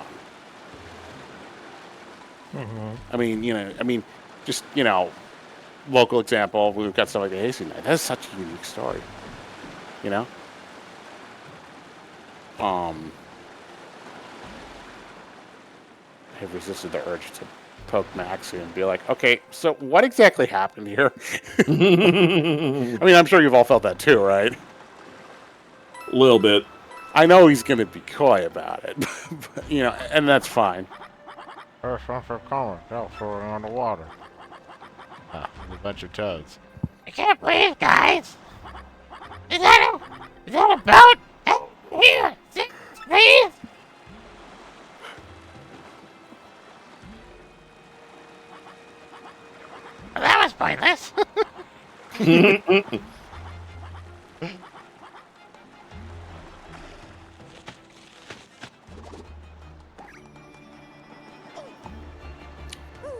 own. I mean, just, you know, local example, we've got stuff like the Hasty Knight. That's such a unique story, you know. I've resisted the urge to poke Maxie and be like, okay, so what exactly happened here? I mean, I'm sure you've all felt that too, right? a little bit. I know he's going to be coy about it, but, you know, and that's fine. There's something coming. Out floating on the water. Ah, a bunch of toads. I can't breathe, guys. Is that a boat? Here, please. Well, that was pointless.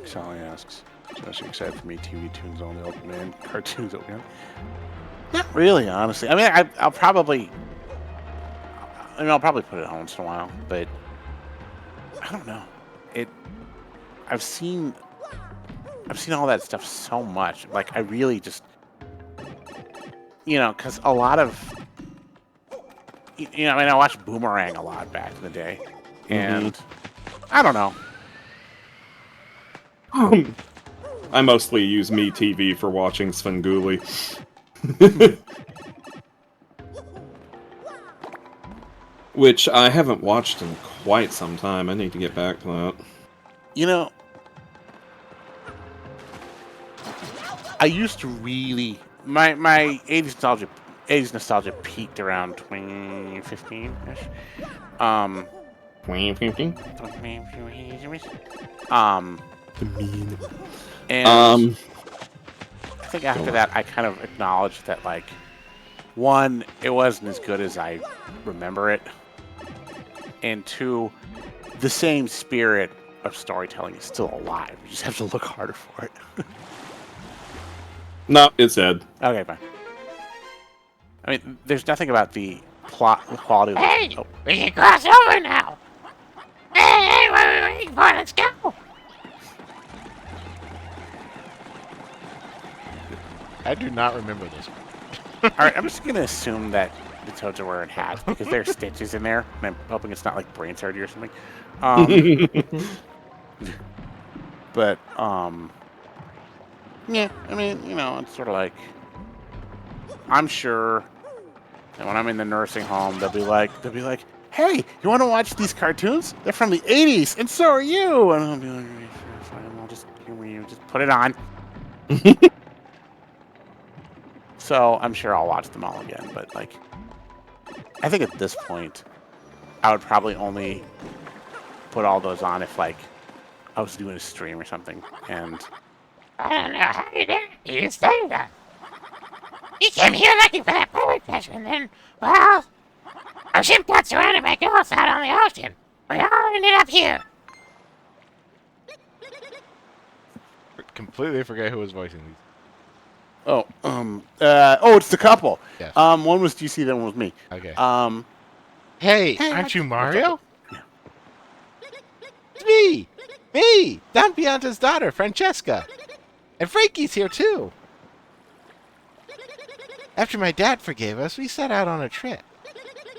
Sally asks, especially excited for me, TV tunes only open in, cartoons open in. Not really, honestly. I mean, I'll probably put it on once in a while, but I don't know. I've seen all that stuff so much. Like, I really just, you know, because a lot of, you know, I mean, I watched Boomerang a lot back in the day, and I don't know. I mostly use MeTV for watching Svengoolie. Which I haven't watched in quite some time. I need to get back to that. You know, I used to really my 80s nostalgia peaked around 2015-ish. 2015? And I think after that, I kind of acknowledged that, like, one, it wasn't as good as I remember it, and two, the same spirit of storytelling is still alive. You just have to look harder for it. No, it's dead. Okay, fine. I mean, there's nothing about the plot, the quality of Hey, oh. we can cross over now. Hey, what are we waiting for? Let's go. I do not remember this. Alright, I'm just gonna assume that the toads are wearing hats because there are stitches in there, and I'm hoping it's not like brain surgery or something. But, yeah, I mean, you know, it's sort of like, I'm sure that when I'm in the nursing home, they'll be like, hey, you want to watch these cartoons? They're from the 80s, and so are you. And I'll be like, sure, fine, I'll just put it on. So I'm sure I'll watch them all again, but like, I think at this point, I would probably only put all those on if like I was doing a stream or something. And I don't know how you did it. You stayed there. You came here looking for that poet fish, and then, well, our ship got surrounded by ghosts out on the ocean. We all ended up here. Completely forget who was voicing these. It's the couple. Yes. One was GC, then one was me. Okay. Hey, aren't you Mario? Yeah. It's me, Don Pianta's daughter, Francesca. And Frankie's here too. After my dad forgave us, we set out on a trip.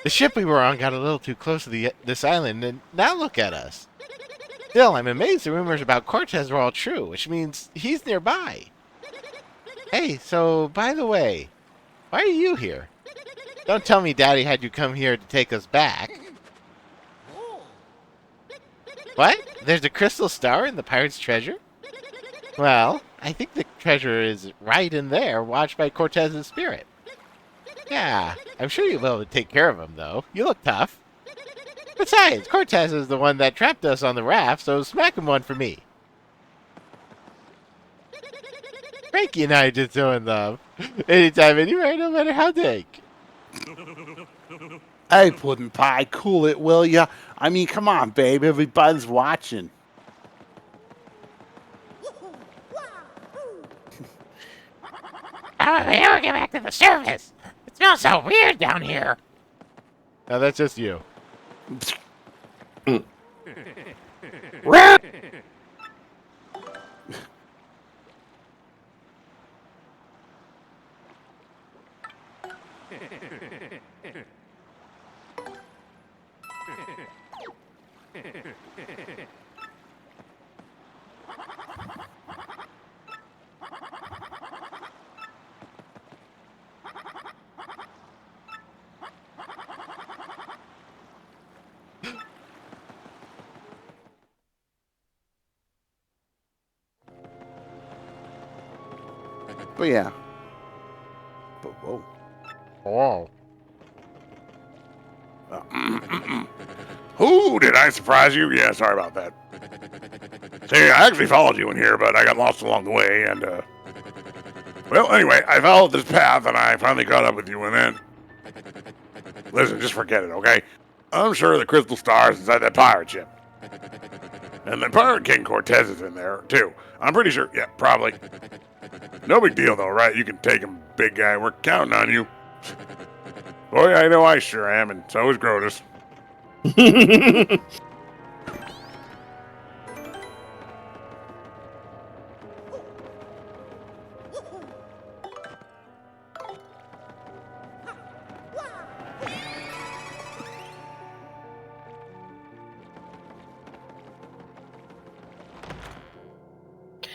The ship we were on got a little too close to this island, and now look at us. Still, I'm amazed the rumors about Cortez were all true, which means he's nearby. Hey, so, by the way, why are you here? Don't tell me Daddy had you come here to take us back. What? There's a crystal star in the pirate's treasure? Well, I think the treasure is right in there, watched by Cortez's spirit. Yeah, I'm sure you'll be able to take care of him, though. You look tough. Besides, Cortez is the one that trapped us on the raft, so smack him one for me. Frankie and I are just doing love. Anytime, anywhere, no matter how big. Hey, Puddin' Pie, cool it, will ya? I mean, come on, babe. Everybody's watching. Oh, we never get back to the surface. It smells so weird down here. No, that's just you. But yeah. But whoa. Oh. Who did I surprise you? Yeah, sorry about that. See, I actually followed you in here, but I got lost along the way, and, well, anyway, I followed this path, and I finally caught up with you, and then... Listen, just forget it, okay? I'm sure the crystal star's inside that pirate ship. And then Pirate King Cortez is in there, too. I'm pretty sure, yeah, probably. No big deal, though, right? You can take him, big guy. We're counting on you. Boy, I know I sure am, and so is Grotus.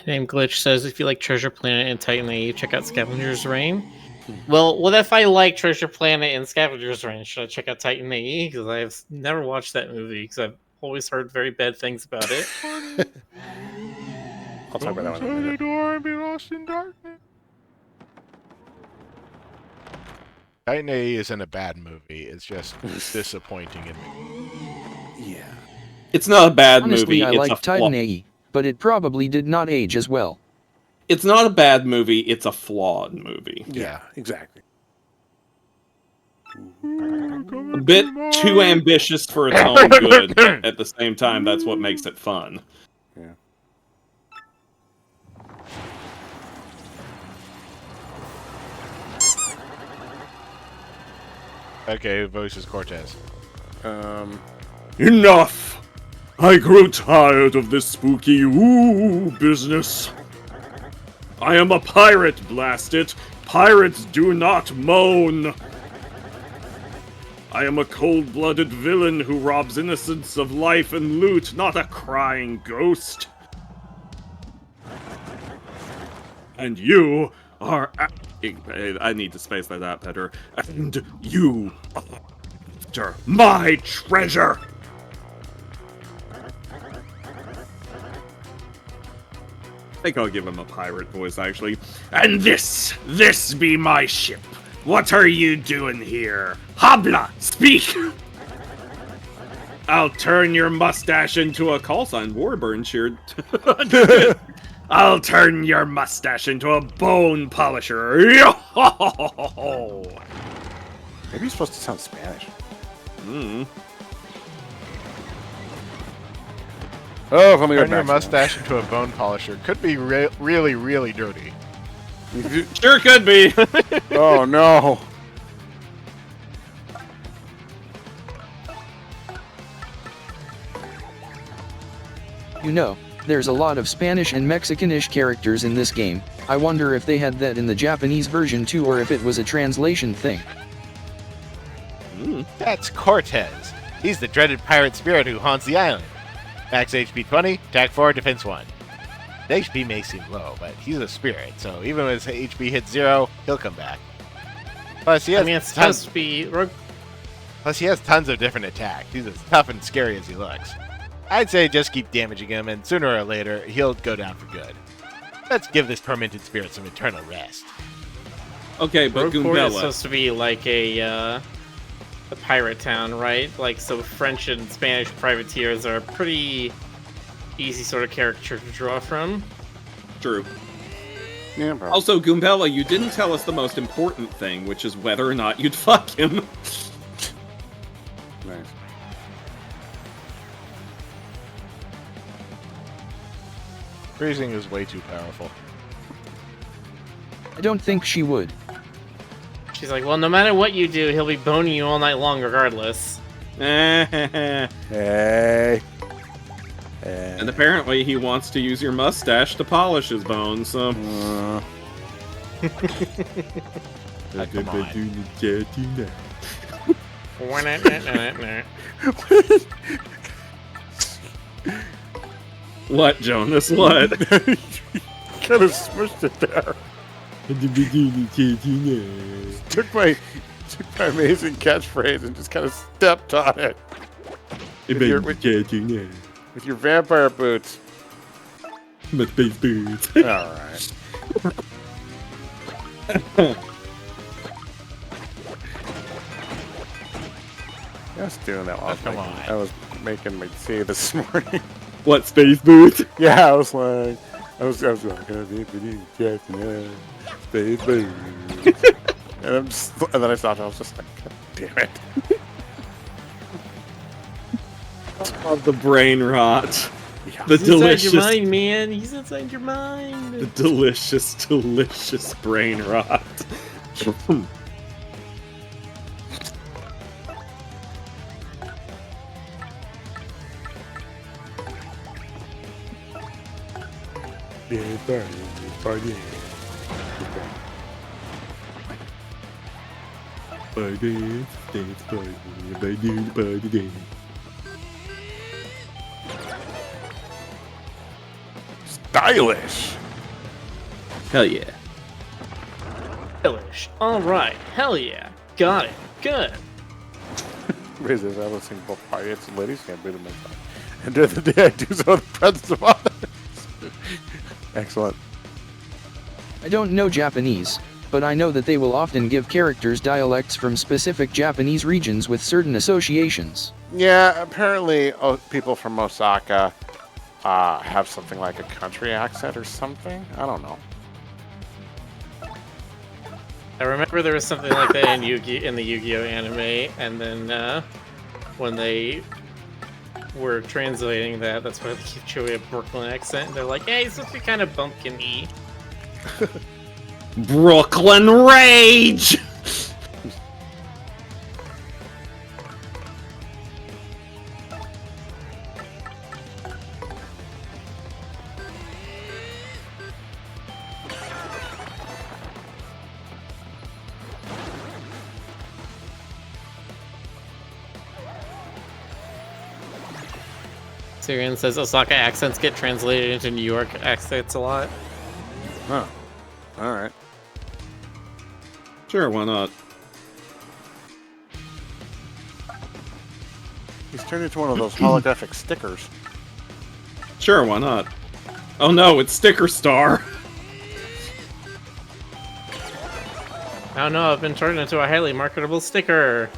Name Glitch says, if you like Treasure Planet and Titan AE, check out Scavenger's Reign. Well, what if I like Treasure Planet and Scavenger's Reign? Should I check out Titan AE? Because I've never watched that movie, because I've always heard very bad things about it. I'll talk about that one in a minute. The door and be lost in darkness. Titan AE isn't a bad movie. It's just disappointing in me. Yeah. It's not a bad Honestly, movie. I It's like a Titan AE, but it probably did not age as well. It's not a bad movie. It's a flawed movie. Yeah, exactly. A bit too ambitious for its own good, but at the same time, that's what makes it fun. Yeah. Okay, who voices Cortez? Enough! I grew tired of this spooky business. I am a pirate, blast it! Pirates do not moan! I am a cold-blooded villain who robs innocents of life and loot, not a crying ghost. And you are... I need to space that out better. And you are after my treasure. I think I'll give him a pirate voice, actually. And this be my ship. What are you doing here? Habla, speak! I'll turn your mustache into a call sign. Warburn cheered. I'll turn your mustache into a bone polisher. Maybe he's supposed to sound Spanish. Oh, let me Turn your mustache into a bone polisher. Could be really, really dirty. Sure could be. Oh, no. You know, there's a lot of Spanish and Mexicanish characters in this game. I wonder if they had that in the Japanese version too, or if it was a translation thing. That's Cortez. He's the dreaded pirate spirit who haunts the island. Max HP 20, attack 4, defense 1. The HP may seem low, but he's a spirit, so even when his HP hits 0, he'll come back. Plus, he has it's supposed to be... Plus, he has tons of different attacks. He's as tough and scary as he looks. I'd say just keep damaging him, and sooner or later, he'll go down for good. Let's give this tormented spirit some eternal rest. Okay, but Rogueport is Goombella. supposed to be like a pirate town, right? Like, so French and Spanish privateers are a pretty easy sort of caricature to draw from. True. Yeah, probably. Also, Goombella, you didn't tell us the most important thing, which is whether or not you'd fuck him. Nice. Freezing is way too powerful. I don't think she would. She's like, well, no matter what you do, he'll be boning you all night long regardless. Hey. And apparently he wants to use your mustache to polish his bones, so... Come What, Jonas? What? Kind of smushed it there. Took my amazing catchphrase and just kind of stepped on it. With your vampire boots. My space boots. Alright. I was doing that while I was making my tea this morning. What, space boots? Yeah, I was like, space boots. and then I stopped. I was just like, God damn it! Oh, the brain rot. Yeah. The He's delicious, inside your mind, man. He's inside your mind. the delicious, delicious brain rot. Stylish. Hell yeah. Delish. All right. Hell yeah. Got it. Good. Raises I was saying both pirates and ladies can't breathe in my time. And during the day I do so in the presence of others. Excellent. I don't know Japanese, but I know that they will often give characters dialects from specific Japanese regions with certain associations. Yeah, apparently people from Osaka have something like a country accent or something. I don't know. I remember there was something like that in the Yu-Gi-Oh anime, and then when they were translating that, that's why they keep showing a Brooklyn accent. And they're like, "Hey, it's supposed to be kind of bumpkin-y." Brooklyn Rage! Syrian says Osaka accents get translated into New York accents a lot. Huh. Alright. Sure, why not? He's turned into one of those holographic stickers. Sure, why not? Oh no, it's Sticker Star. Oh no, I've been turned into a highly marketable sticker.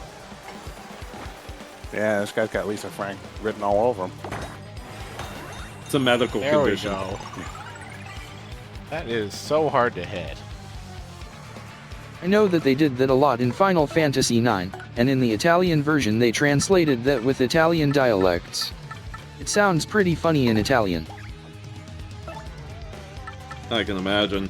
Yeah, this guy's got Lisa Frank written all over him. It's a medical There we condition. go. That is so hard to hit. I know that they did that a lot in Final Fantasy IX, and in the Italian version they translated that with Italian dialects. It sounds pretty funny in Italian. I can imagine.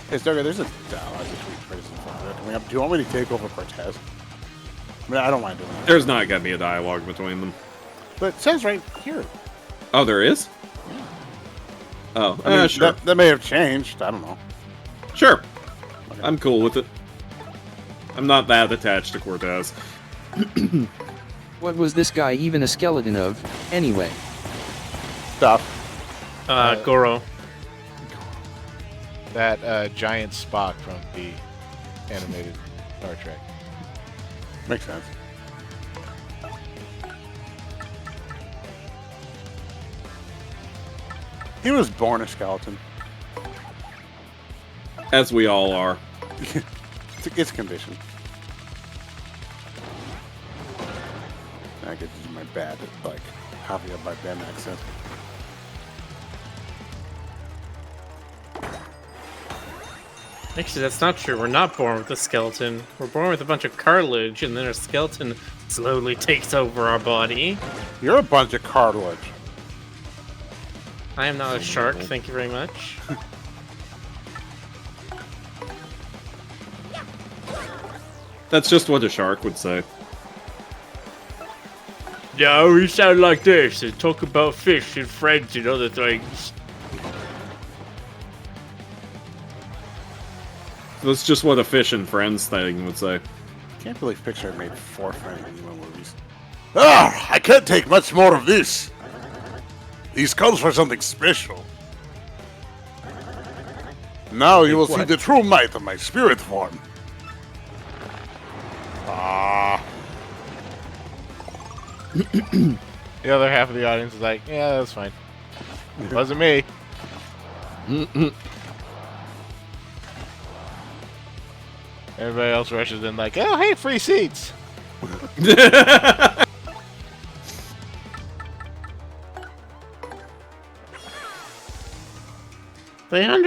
Hey, Stoker, there's a dialogue between Prison and do you want me to take over Cortez? I mean, I don't mind doing that. There's not gonna be a dialogue between them. But it says right here. Oh, there is? Oh, I mean, sure. that may have changed. I don't know. Sure. I'm cool with it. I'm not that attached to Cortez. What was this guy even a skeleton of, anyway? Stuff. Goro. That giant Spock from the animated Star Trek. Makes sense. He was born a skeleton. As we all are. It's a condition. I get to do my bad, like, copy of my Ben accent. Actually, that's not true. We're not born with a skeleton. We're born with a bunch of cartilage, and then our skeleton slowly takes over our body. You're a bunch of cartilage. I am not a shark, thank you very much. That's just what a shark would say. No, we sound like this and talk about fish and friends and other things. That's just what a fish and friends thing would say. Can't believe Pixar made 4 Finding Nemo movies. Ah, I can't take much more of this. These calls for something special. Now you will see the true might of my spirit form. Ah. The other half of the audience is like, yeah, that's fine. It wasn't me. Everybody else rushes in like, oh, hey, free seats. They on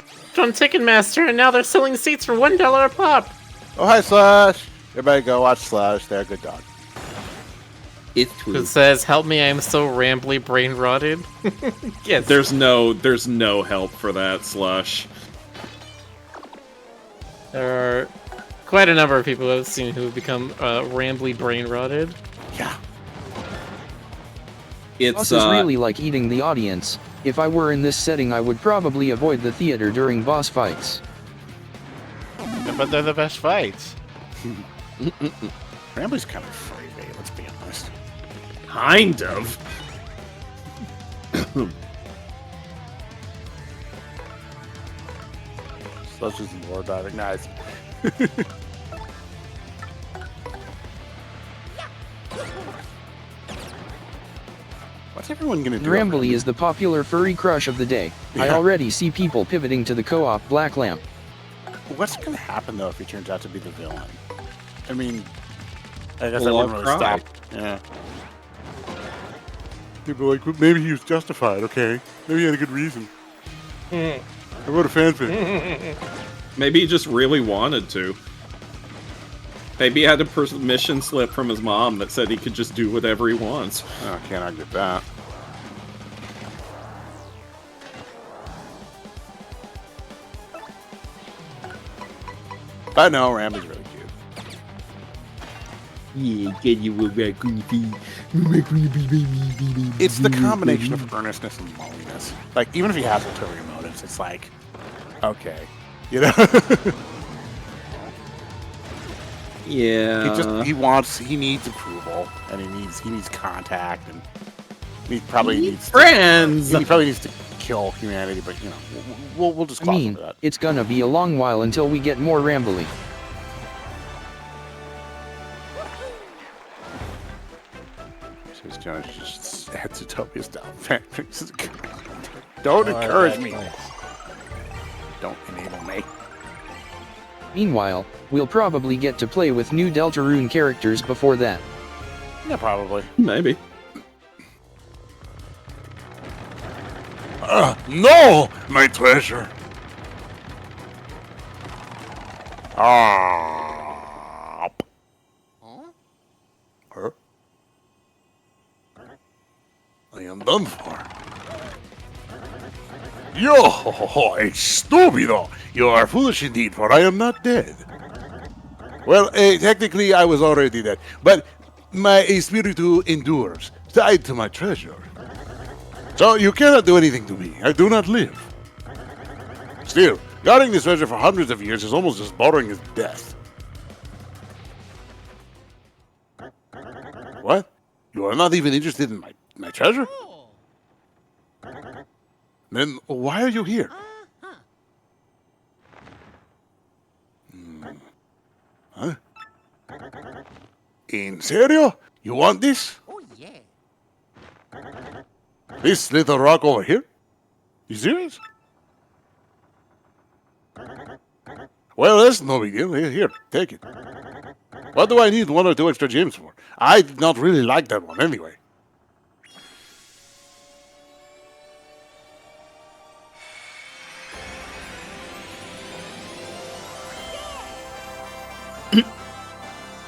Ticketmaster, and now they're selling seats for $1 a pop. Oh, hi, Slash. Everybody go watch Slash. They're a good dog. It says, help me, I am so rambly brain rotted. Yes. There's no help for that, Slush. There are quite a number of people I've seen who have become rambly brain rotted. Yeah. Boss is really like eating the audience. If I were in this setting, I would probably avoid the theater during boss fights. But they're the best fights. Rambly's kind of free, let's be honest. Kind of. Slush is more diving. Nice. What's everyone gonna do? Rambly is the popular furry crush of the day. I already see people pivoting to the co-op Black Lamp. What's gonna happen though if he turns out to be the villain? I mean, I guess We'll I all wouldn't really cry. stop. Yeah. People are like, well, maybe he was justified. Okay, maybe he had a good reason. I wrote a fanfic. Maybe he just really wanted to. Maybe he had a permission slip from his mom that said he could just do whatever he wants. Oh, I can't argue that. But no, Ram is really cute. Yeah, get you a raccoon feet. It's the combination of earnestness and loneliness. Like, even if he has ulterior motives, it's like, okay, you know. Yeah. He needs approval, and he needs contact, and he probably needs friends. He probably needs to kill humanity, but you know, we'll just gloss over that. It's gonna be a long while until we get more rambly. Says Jones just heads to Topia's down. Don't encourage me. Don't enable me. Meanwhile, we'll probably get to play with new Deltarune characters before that. Yeah, probably. Maybe. No, my treasure. Ah. Huh? I am done for. Yo, estúpido! You are foolish indeed, for I am not dead. Well, technically I was already dead, but my espiritu endures, tied to my treasure. So you cannot do anything to me. I do not live. Still, guarding this treasure for hundreds of years is almost as boring as death. What? You are not even interested in my treasure? Then why are you here? Huh? En serio? You want this? Oh, yeah. This little rock over here? You serious? Well, that's no big deal. Here, take it. What do I need 1 or 2 extra gems for? I did not really like that one anyway.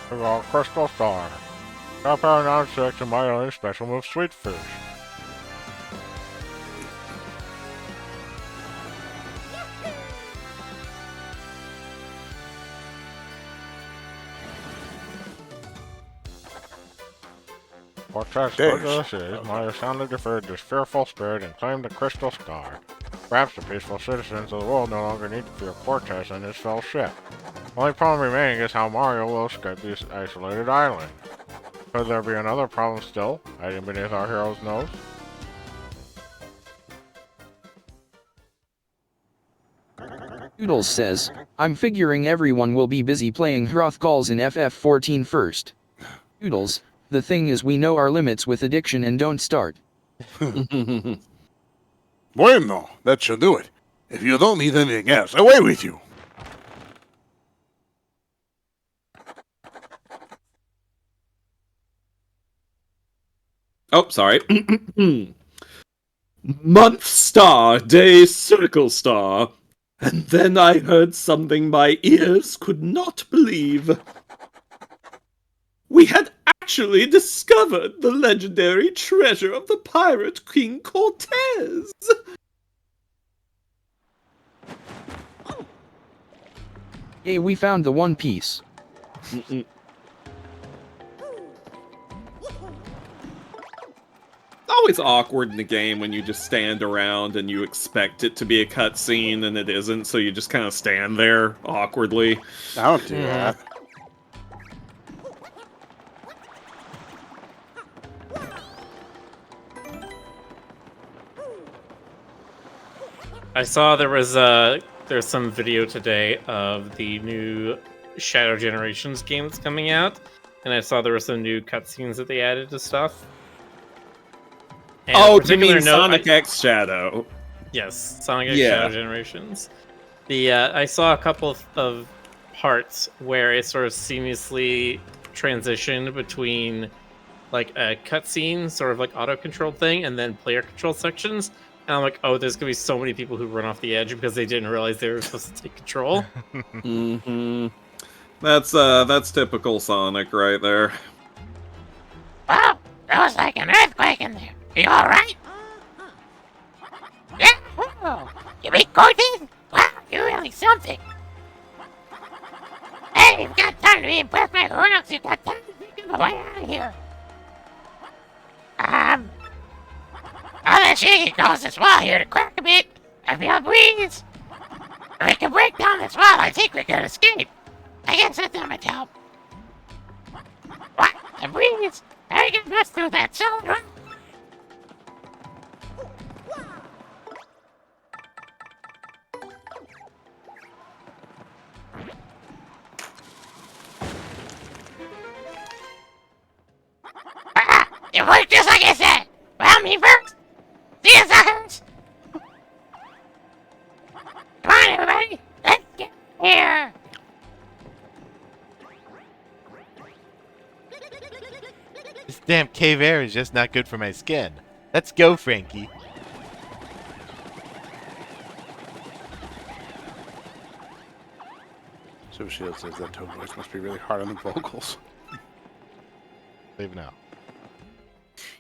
We got Crystal Star. Top power 9-6 and my only special move, Sweet Fish. Cortez Cortez might have soundly deferred this fearful spirit and claimed the Crystal Star. Perhaps the peaceful citizens of the world no longer need to fear Cortez and his fell ship. The only problem remaining is how Mario will escape this isolated island. Could there be another problem still, hiding beneath our hero's nose? Oodles says, I'm figuring everyone will be busy playing Hrothgals in FF14 first. Oodles, the thing is we know our limits with addiction and don't start. Bueno, that should do it. If you don't need anything else, away with you. Oh, sorry. Month star, day circle star. And then I heard something my ears could not believe. We had actually discovered the legendary treasure of the pirate King Cortez. Yay, we found the One Piece. Always awkward in the game when you just stand around and you expect it to be a cutscene and it isn't, so you just kind of stand there awkwardly. I don't do that. I saw there's some video today of the new Shadow Generations game that's coming out, and I saw there were some new cutscenes that they added to stuff. And oh, you mean Sonic X Shadow? Yes, Sonic X Shadow Generations. I saw a couple of parts where it sort of seamlessly transitioned between like a cutscene, sort of like auto-controlled thing, and then player-controlled sections. And I'm like, oh, there's gonna be so many people who run off the edge because they didn't realize they were supposed to take control. Mm-hmm. That's typical Sonic right there. Wow, that was like an earthquake in there. Are you alright? Yeah, you beat Cortez? Wow, you're really something. Hey, you've got time to impress my grown-ups. You've got time to think of a way out of here. I'll let Shaggy close this wall here to crack a bit. If you'll breeze. If we can break down this wall, I think we can escape. I guess that's not much help. What? The breeze? I can bust through that solid rock. It worked just like I said! Well, me first! See you, suckers! Come on, everybody! Let's get here! This damn cave air is just not good for my skin. Let's go, Frankie. So Shield says that tone voice must be really hard on the vocals. Leave now.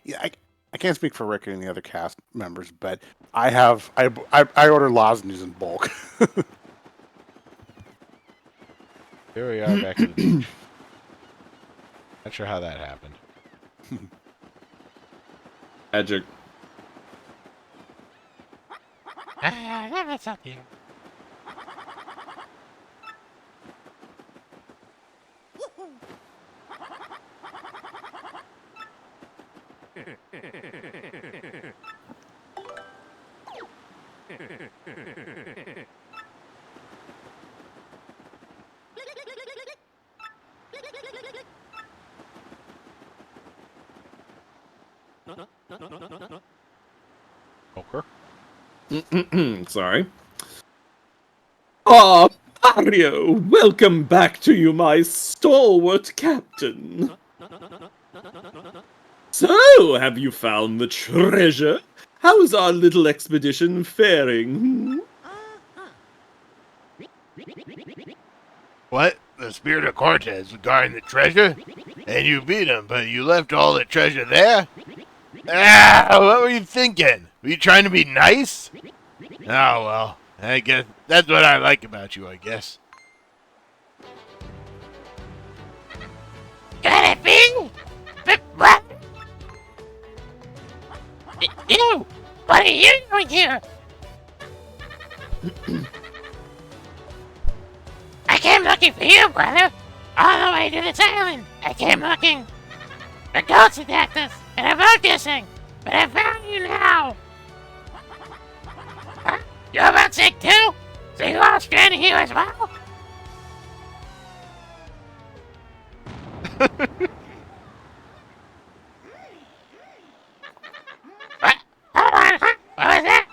Yeah, I can't speak for Rick and the other cast members, but I order lozenges in bulk. Here we are back to the beach. Not sure how that happened. Magic. That's up here. Okay. Sorry. Ah, Mario! Welcome back to you, my stalwart captain. So, have you found the treasure? How is our little expedition faring? What? The Spirit of Cortez was guarding the treasure? And you beat him, but you left all the treasure there? Ah, what were you thinking? Were you trying to be nice? Oh, well, I guess that's what I like about you, I guess. Could it be? But what? You! What are you doing here? I came looking for you, brother. All the way to this island. I came looking. The ghosts attacked us, and evoked this thing. But I found you now. Huh? You're about sick too? So you all stranded here as well? What? Hold on, huh? What was that?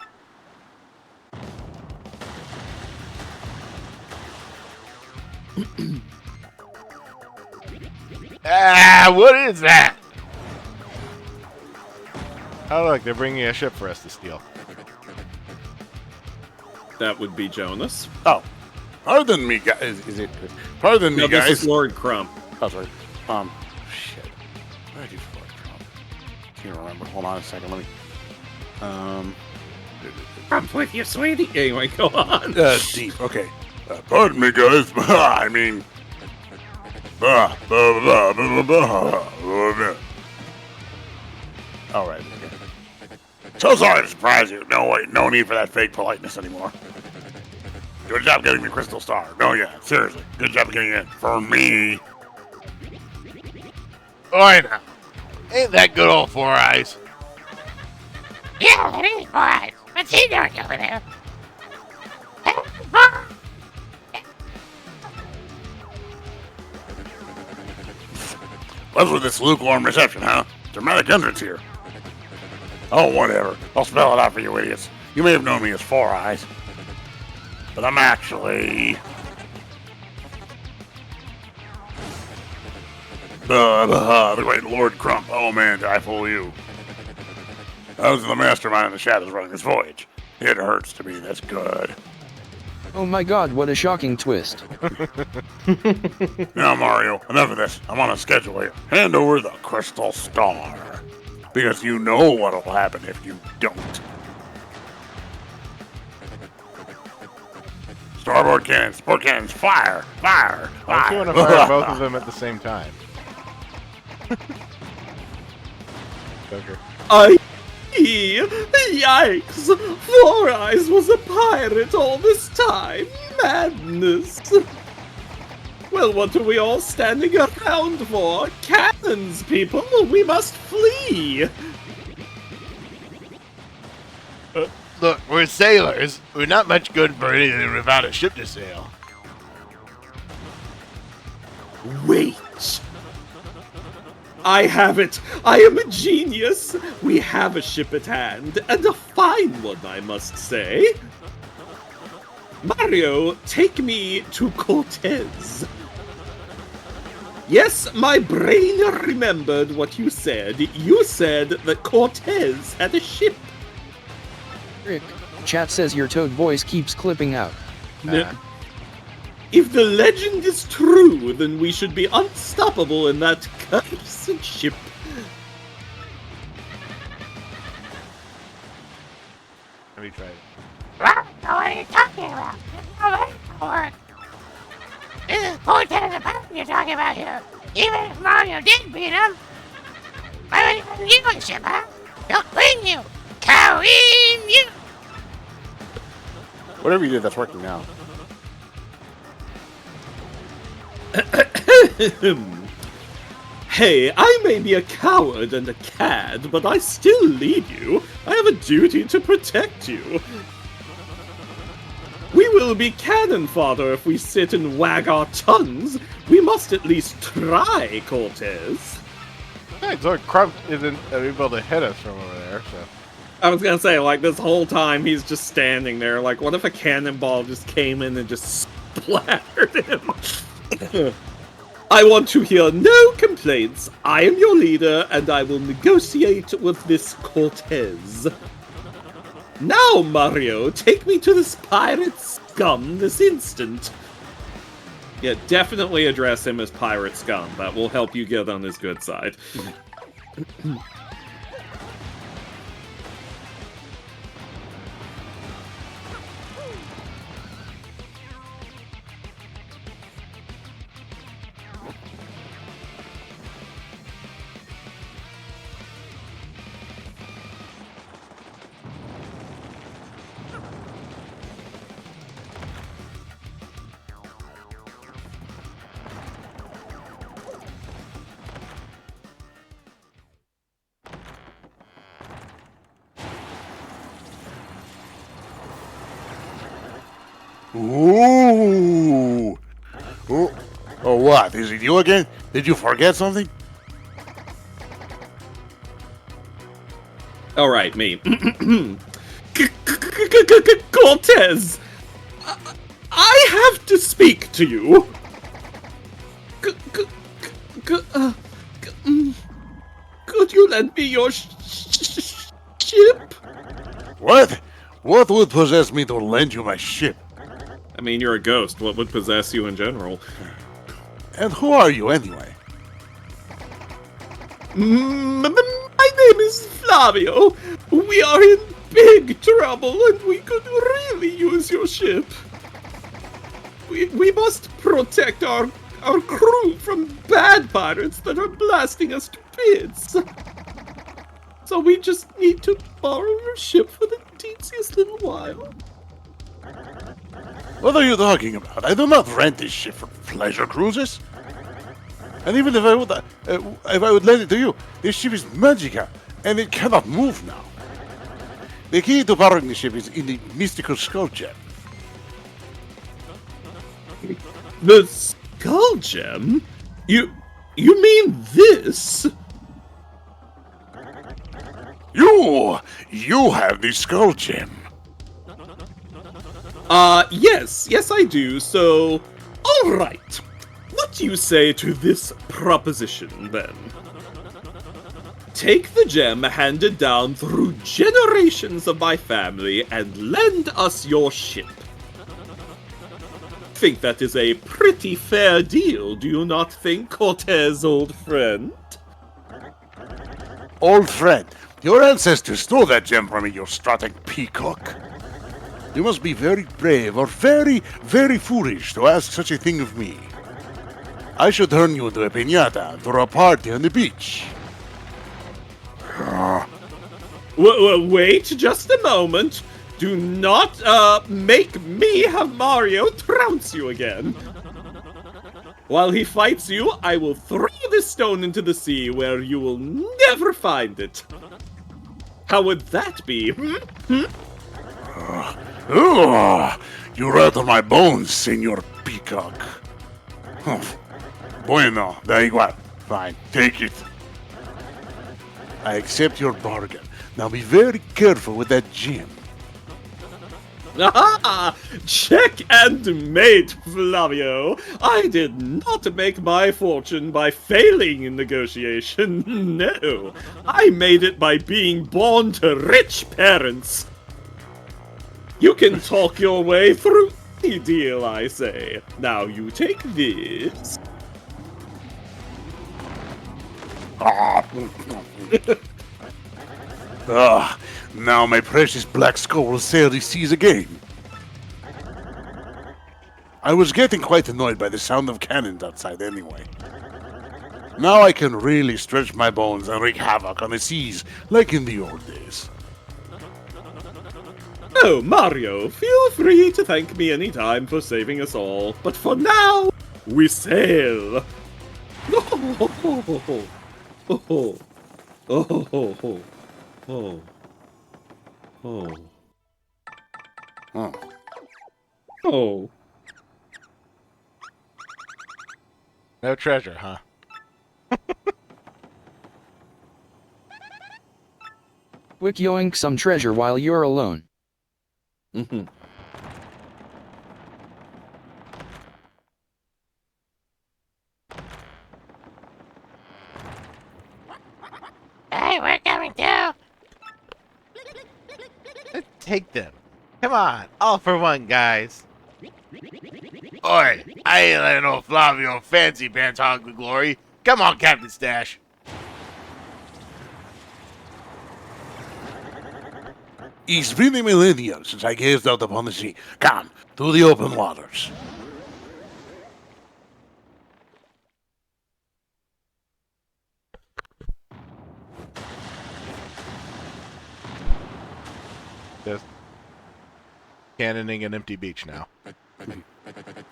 Ah, what is that? Oh, look, they're bringing a ship for us to steal. That would be Jonas. Oh, pardon me, guys. Is it? Pardon me, No, guys. this is Lord Crump. Oh, sorry. Shit. Where did Lord Crump? Can't remember. Hold on a second. Let me. Crump with you, sweetie. Anyway, go on. Deep. Okay. Pardon me, guys. I mean... All right. Okay. So sorry to surprise you. No, wait, no need for that fake politeness anymore. Good job getting the crystal star. No, yeah, seriously. Good job getting it. For me. Oi now. Ain't that good old Four Eyes? Yeah, it is 4 Eyes. What's he doing over there? What's with this lukewarm reception, huh? Dramatic entrance here. Oh, whatever. I'll spell it out for you idiots. You may have known me as Four Eyes. But I'm actually... the great Lord Crump. Oh man, did I fool you. I was the mastermind in the shadows running this voyage. It hurts to be this good. Oh my god, what a shocking twist. Now, Mario, enough of this. I'm on a schedule here. Hand over the crystal star. Because you know what'll happen if you don't. Starboard cannons, port cannons, fire, fire, Why don't you fire. want to fire both of them at the same time? Joker. Yikes! Four Eyes was a pirate all this time. Madness. Well, what are we all standing around for? Cannons, people! We must flee! Look, we're sailors. We're not much good for anything without a ship to sail. Wait! I have it! I am a genius! We have a ship at hand, and a fine one, I must say. Mario, take me to Cortez. Yes, my brain remembered what you said. You said that Cortez had a ship. Rick, chat says your Toad voice keeps clipping out. If the legend is true, then we should be unstoppable in that cursed ship. Let me try it. Well, what are you talking about? It's not going to work. This is Cortez about you're talking about here. Even if Mario did beat him, why would he even use a ship, huh? He'll clean you! Clean you! Whatever you did, that's working now. Hey, I may be a coward and a cad, but I still lead you. I have a duty to protect you. We will be cannon fodder if we sit and wag our tongues. We must at least try, Cortez. Hey, look, Crump isn't able to hit us from over there, so... I was gonna say, like, this whole time he's just standing there. Like, what if a cannonball just came in and just splattered him? I want to hear no complaints. I am your leader, and I will negotiate with this Cortez. Now, Mario, take me to this pirate scum this instant. Yeah, definitely address him as pirate scum. That will help you get on his good side. Ooh. Oh, what? Is it you again? Did you forget something? All right, me. Cortez! I have to speak to you. Could you lend me your ship? What? What would possess me to lend you my ship? I mean, you're a ghost. What would possess you in general? And who are you anyway? My name is Flavio. We are in big trouble and we could really use your ship. We must protect our crew from bad pirates that are blasting us to bits. So we just need to borrow your ship for the teeniest little while. What are you talking about? I do not rent this ship for pleasure cruises. And even if I would lend it to you, this ship is magical, and it cannot move now. The key to borrowing the ship is in the mystical skull gem. The skull gem? You mean this? You have the skull gem. Yes I do, so... Alright. What do you say to this proposition, then? Take the gem handed down through generations of my family and lend us your ship. Think that is a pretty fair deal, do you not think, Cortez, old friend? Old friend, your ancestors stole that gem from me, you strutting peacock. You must be very brave or very, very foolish to ask such a thing of me. I should turn you into a piñata for a party on the beach. Wait just a moment. Do not, make me have Mario trounce you again. While he fights you, I will throw this stone into the sea where you will never find it. How would that be? You rattle my bones, Senor Peacock. Bueno, da igual. Fine, take it. I accept your bargain. Now be very careful with that gem. Ah, check and mate, Flavio. I did not make my fortune by failing in negotiation. No, I made it by being born to rich parents. You can talk your way through the deal, I say. Now you take this. Now my precious black skull will sail the seas again. I was getting quite annoyed by the sound of cannons outside anyway. Now I can really stretch my bones and wreak havoc on the seas like in the old days. Oh, Mario, feel free to thank me anytime for saving us all. But for now, we sail. Oh. No treasure, huh? Quick yoink some treasure while you're alone. Hey, we're coming too. Let's take them. Come on, all for one, guys. Oi, I ain't letting old Flavio fancy pants hog the glory. Come on, Captain Stash. It's been a millennium since I gazed out upon the sea. Come, to the open waters. Just cannoning an empty beach now.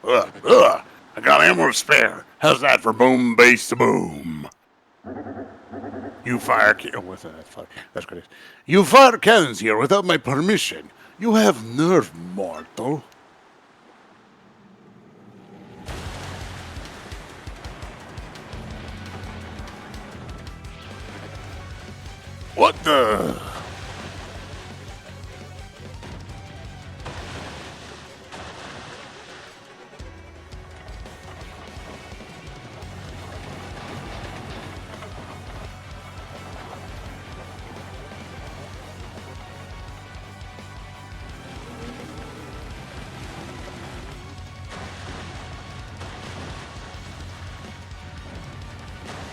I got ammo to spare. How's that for boom, bass to boom? You fire what's that? That's good. You fire cannons here without my permission. You have nerve, mortal. What the?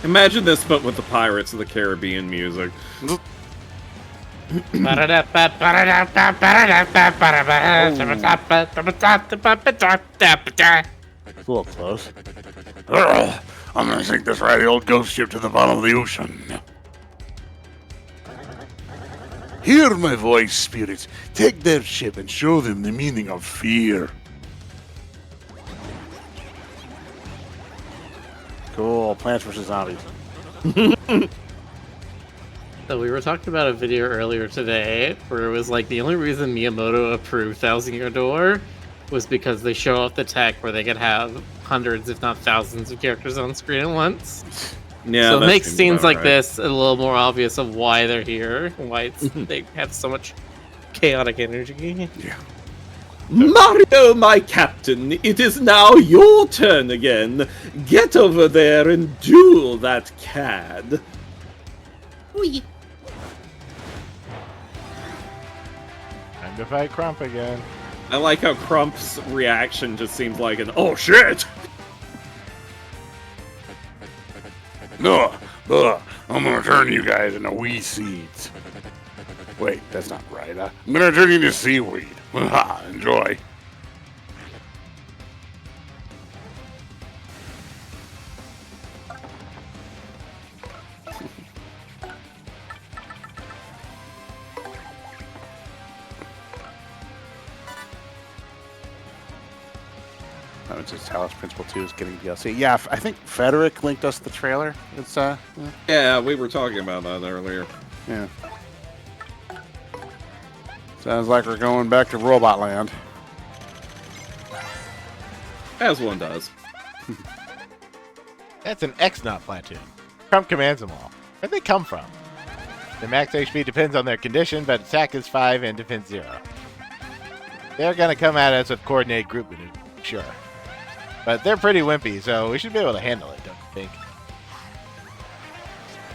Imagine this, but with the Pirates of the Caribbean music. A little close. I'm gonna sink this ratty old ghost ship to the bottom of the ocean. Hear my voice, spirits. Take their ship and show them the meaning of fear. Cool. Plants vs. Zombies. So we were talking about a video earlier today where it was like the only reason Miyamoto approved Thousand Year Door was because they show off the tech where they could have hundreds, if not thousands, of characters on screen at once. Yeah, so it that makes seems scenes about like right. this a little more obvious of why they're here and why they have so much chaotic energy. Yeah. Mario, my captain, it is now your turn again. Get over there and duel that cad. Wee. Time to fight Crump again. I like how Crump's reaction just seems like an "oh shit." No, I'm gonna turn you guys into wee seeds. Wait, that's not right. I'm gonna turn you into seaweed. Enjoy. That was just Talos Principle 2 is getting DLC. Yeah, I think Frederick linked us the trailer. It's Yeah, we were talking about that earlier. yeah. Sounds like we're going back to Robot Land. As one does. That's an X-Naut platoon. Crump commands them all. Where'd they come from? Their max HP depends on their condition, but attack is 5 and defense 0. They're gonna come at us with coordinated group maneuvers, sure. But they're pretty wimpy, so we should be able to handle it, don't you think?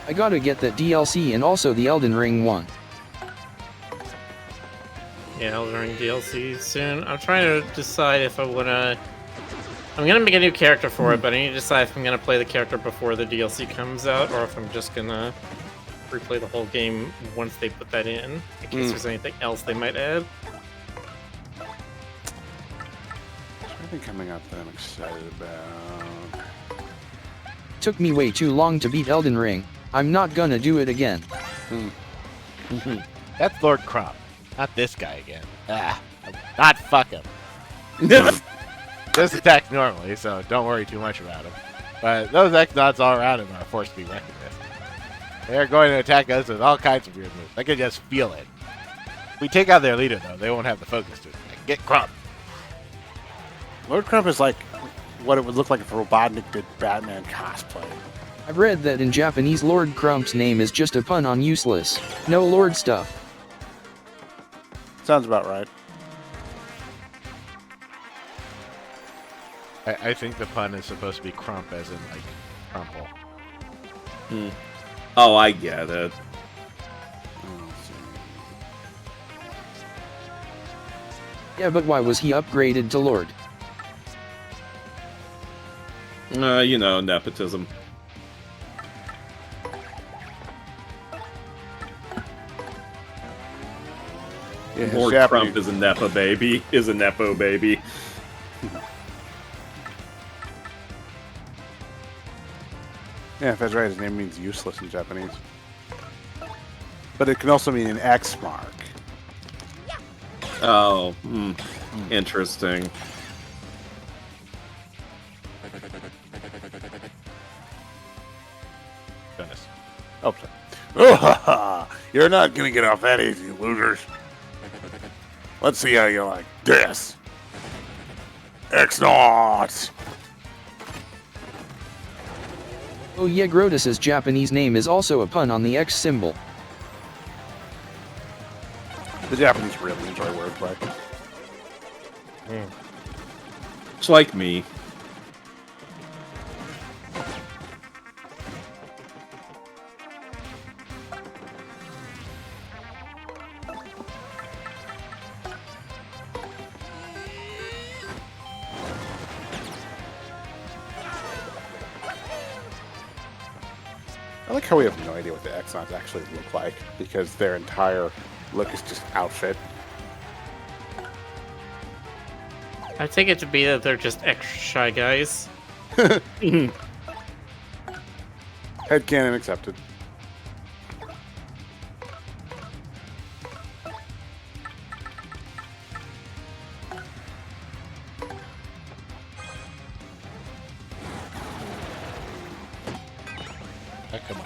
I gotta get that DLC and also the Elden Ring one. Yeah, Elden Ring DLC soon. I'm trying to decide if I wanna. I'm gonna make a new character for it, but I need to decide if I'm gonna play the character before the DLC comes out, or if I'm just gonna replay the whole game once they put that in case there's anything else they might add. Anything coming up that I'm excited about? Took me way too long to beat Elden Ring. I'm not gonna do it again. That's Lord Crump, not this guy again. Not fuck him. This attacks normally, so don't worry too much about him. But those X-Nauts all around him are a force to be reckoned with. They're going to attack us with all kinds of weird moves. I can just feel it. If we take out their leader, though, they won't have the focus to attack. Get Crump. Lord Crump is like what it would look like if Robotnik did Batman cosplay. I've read that in Japanese Lord Crump's name is just a pun on useless. No Lord stuff. Sounds about right. I think the pun is supposed to be Crump, as in, like, crumple. Oh, I get it. Yeah, but why was he upgraded to Lord? You know, nepotism. Yeah, Lord Japanese- Trump is a nepo baby. Is a nepo baby. Yeah, if that's right, his name means useless in Japanese. But it can also mean an X mark. Oh, interesting. Goodness. Oh, sorry. Oh, ha, ha. You're not gonna get off that easy, losers. Let's see how you like this. X-Nauts! Oh yeah, Grotus's Japanese name is also a pun on the X symbol. The Japanese really enjoy wordplay. It's like me. I like how we have no idea what the X-Nauts actually look like, because their entire look is just outfit. I take it to be that they're just extra shy guys. Headcanon accepted. Come on.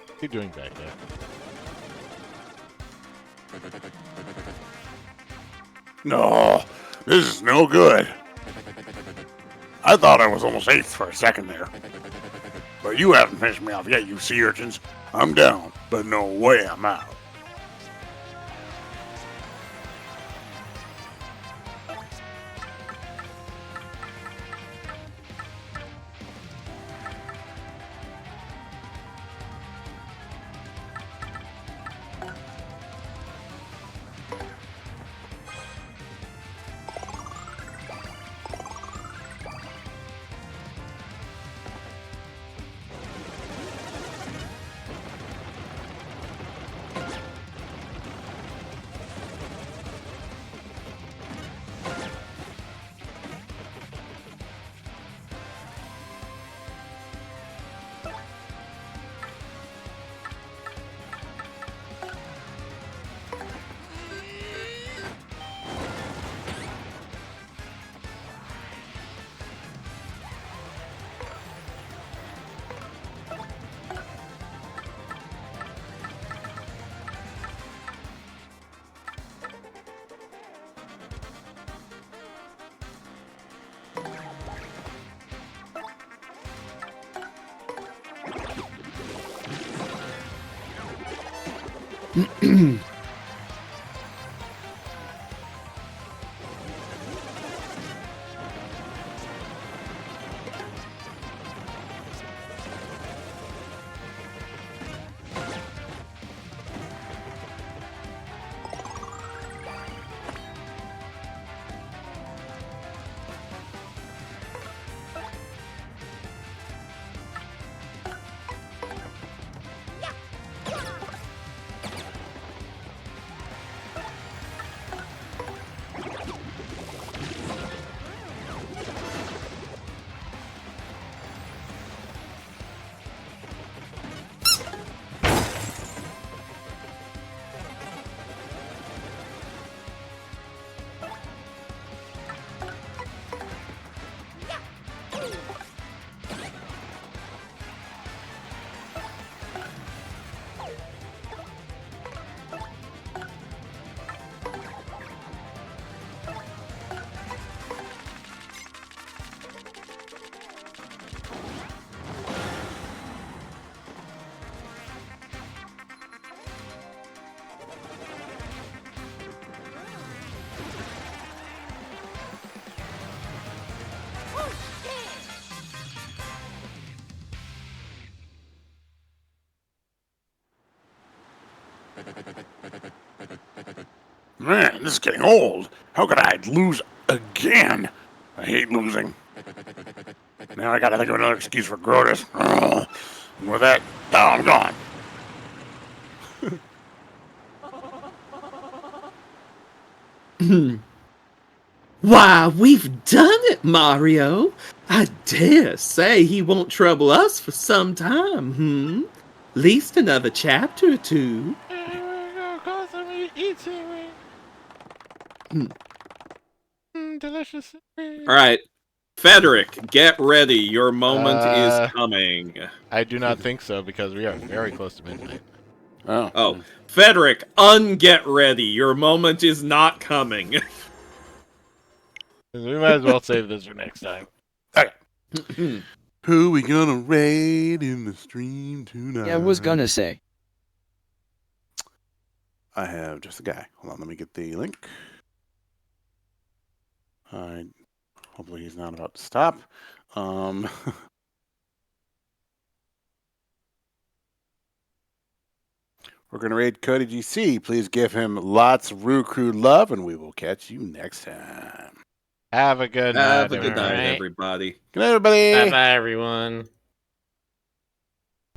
What are you doing back there? No, this is no good. I thought I was almost 8th for a second there. But you haven't finished me off yet, you sea urchins. I'm down, but no way I'm out. Man, this is getting old. How could I lose again? I hate losing. Now I gotta think of another excuse for Grotus. And with that, I'm gone. Why, we've done it, Mario. I dare say he won't trouble us for some time, Least another chapter or two. Delicious. Alright, Frederick, get ready. Your moment is coming. I do not think so, because we are very close to midnight. Oh, Frederick, get ready. Your moment is not coming. We might as well save this for next time. Okay. Who we gonna raid in the stream tonight? Yeah, I was gonna say. I have just a guy. Hold on, let me get the link. Hopefully he's not about to stop. We're gonna raid Cody GC. Please give him lots of Crew love, and we will catch you next time. Have a good night. Have a good night, everybody. Good night, everybody. Bye bye, everyone.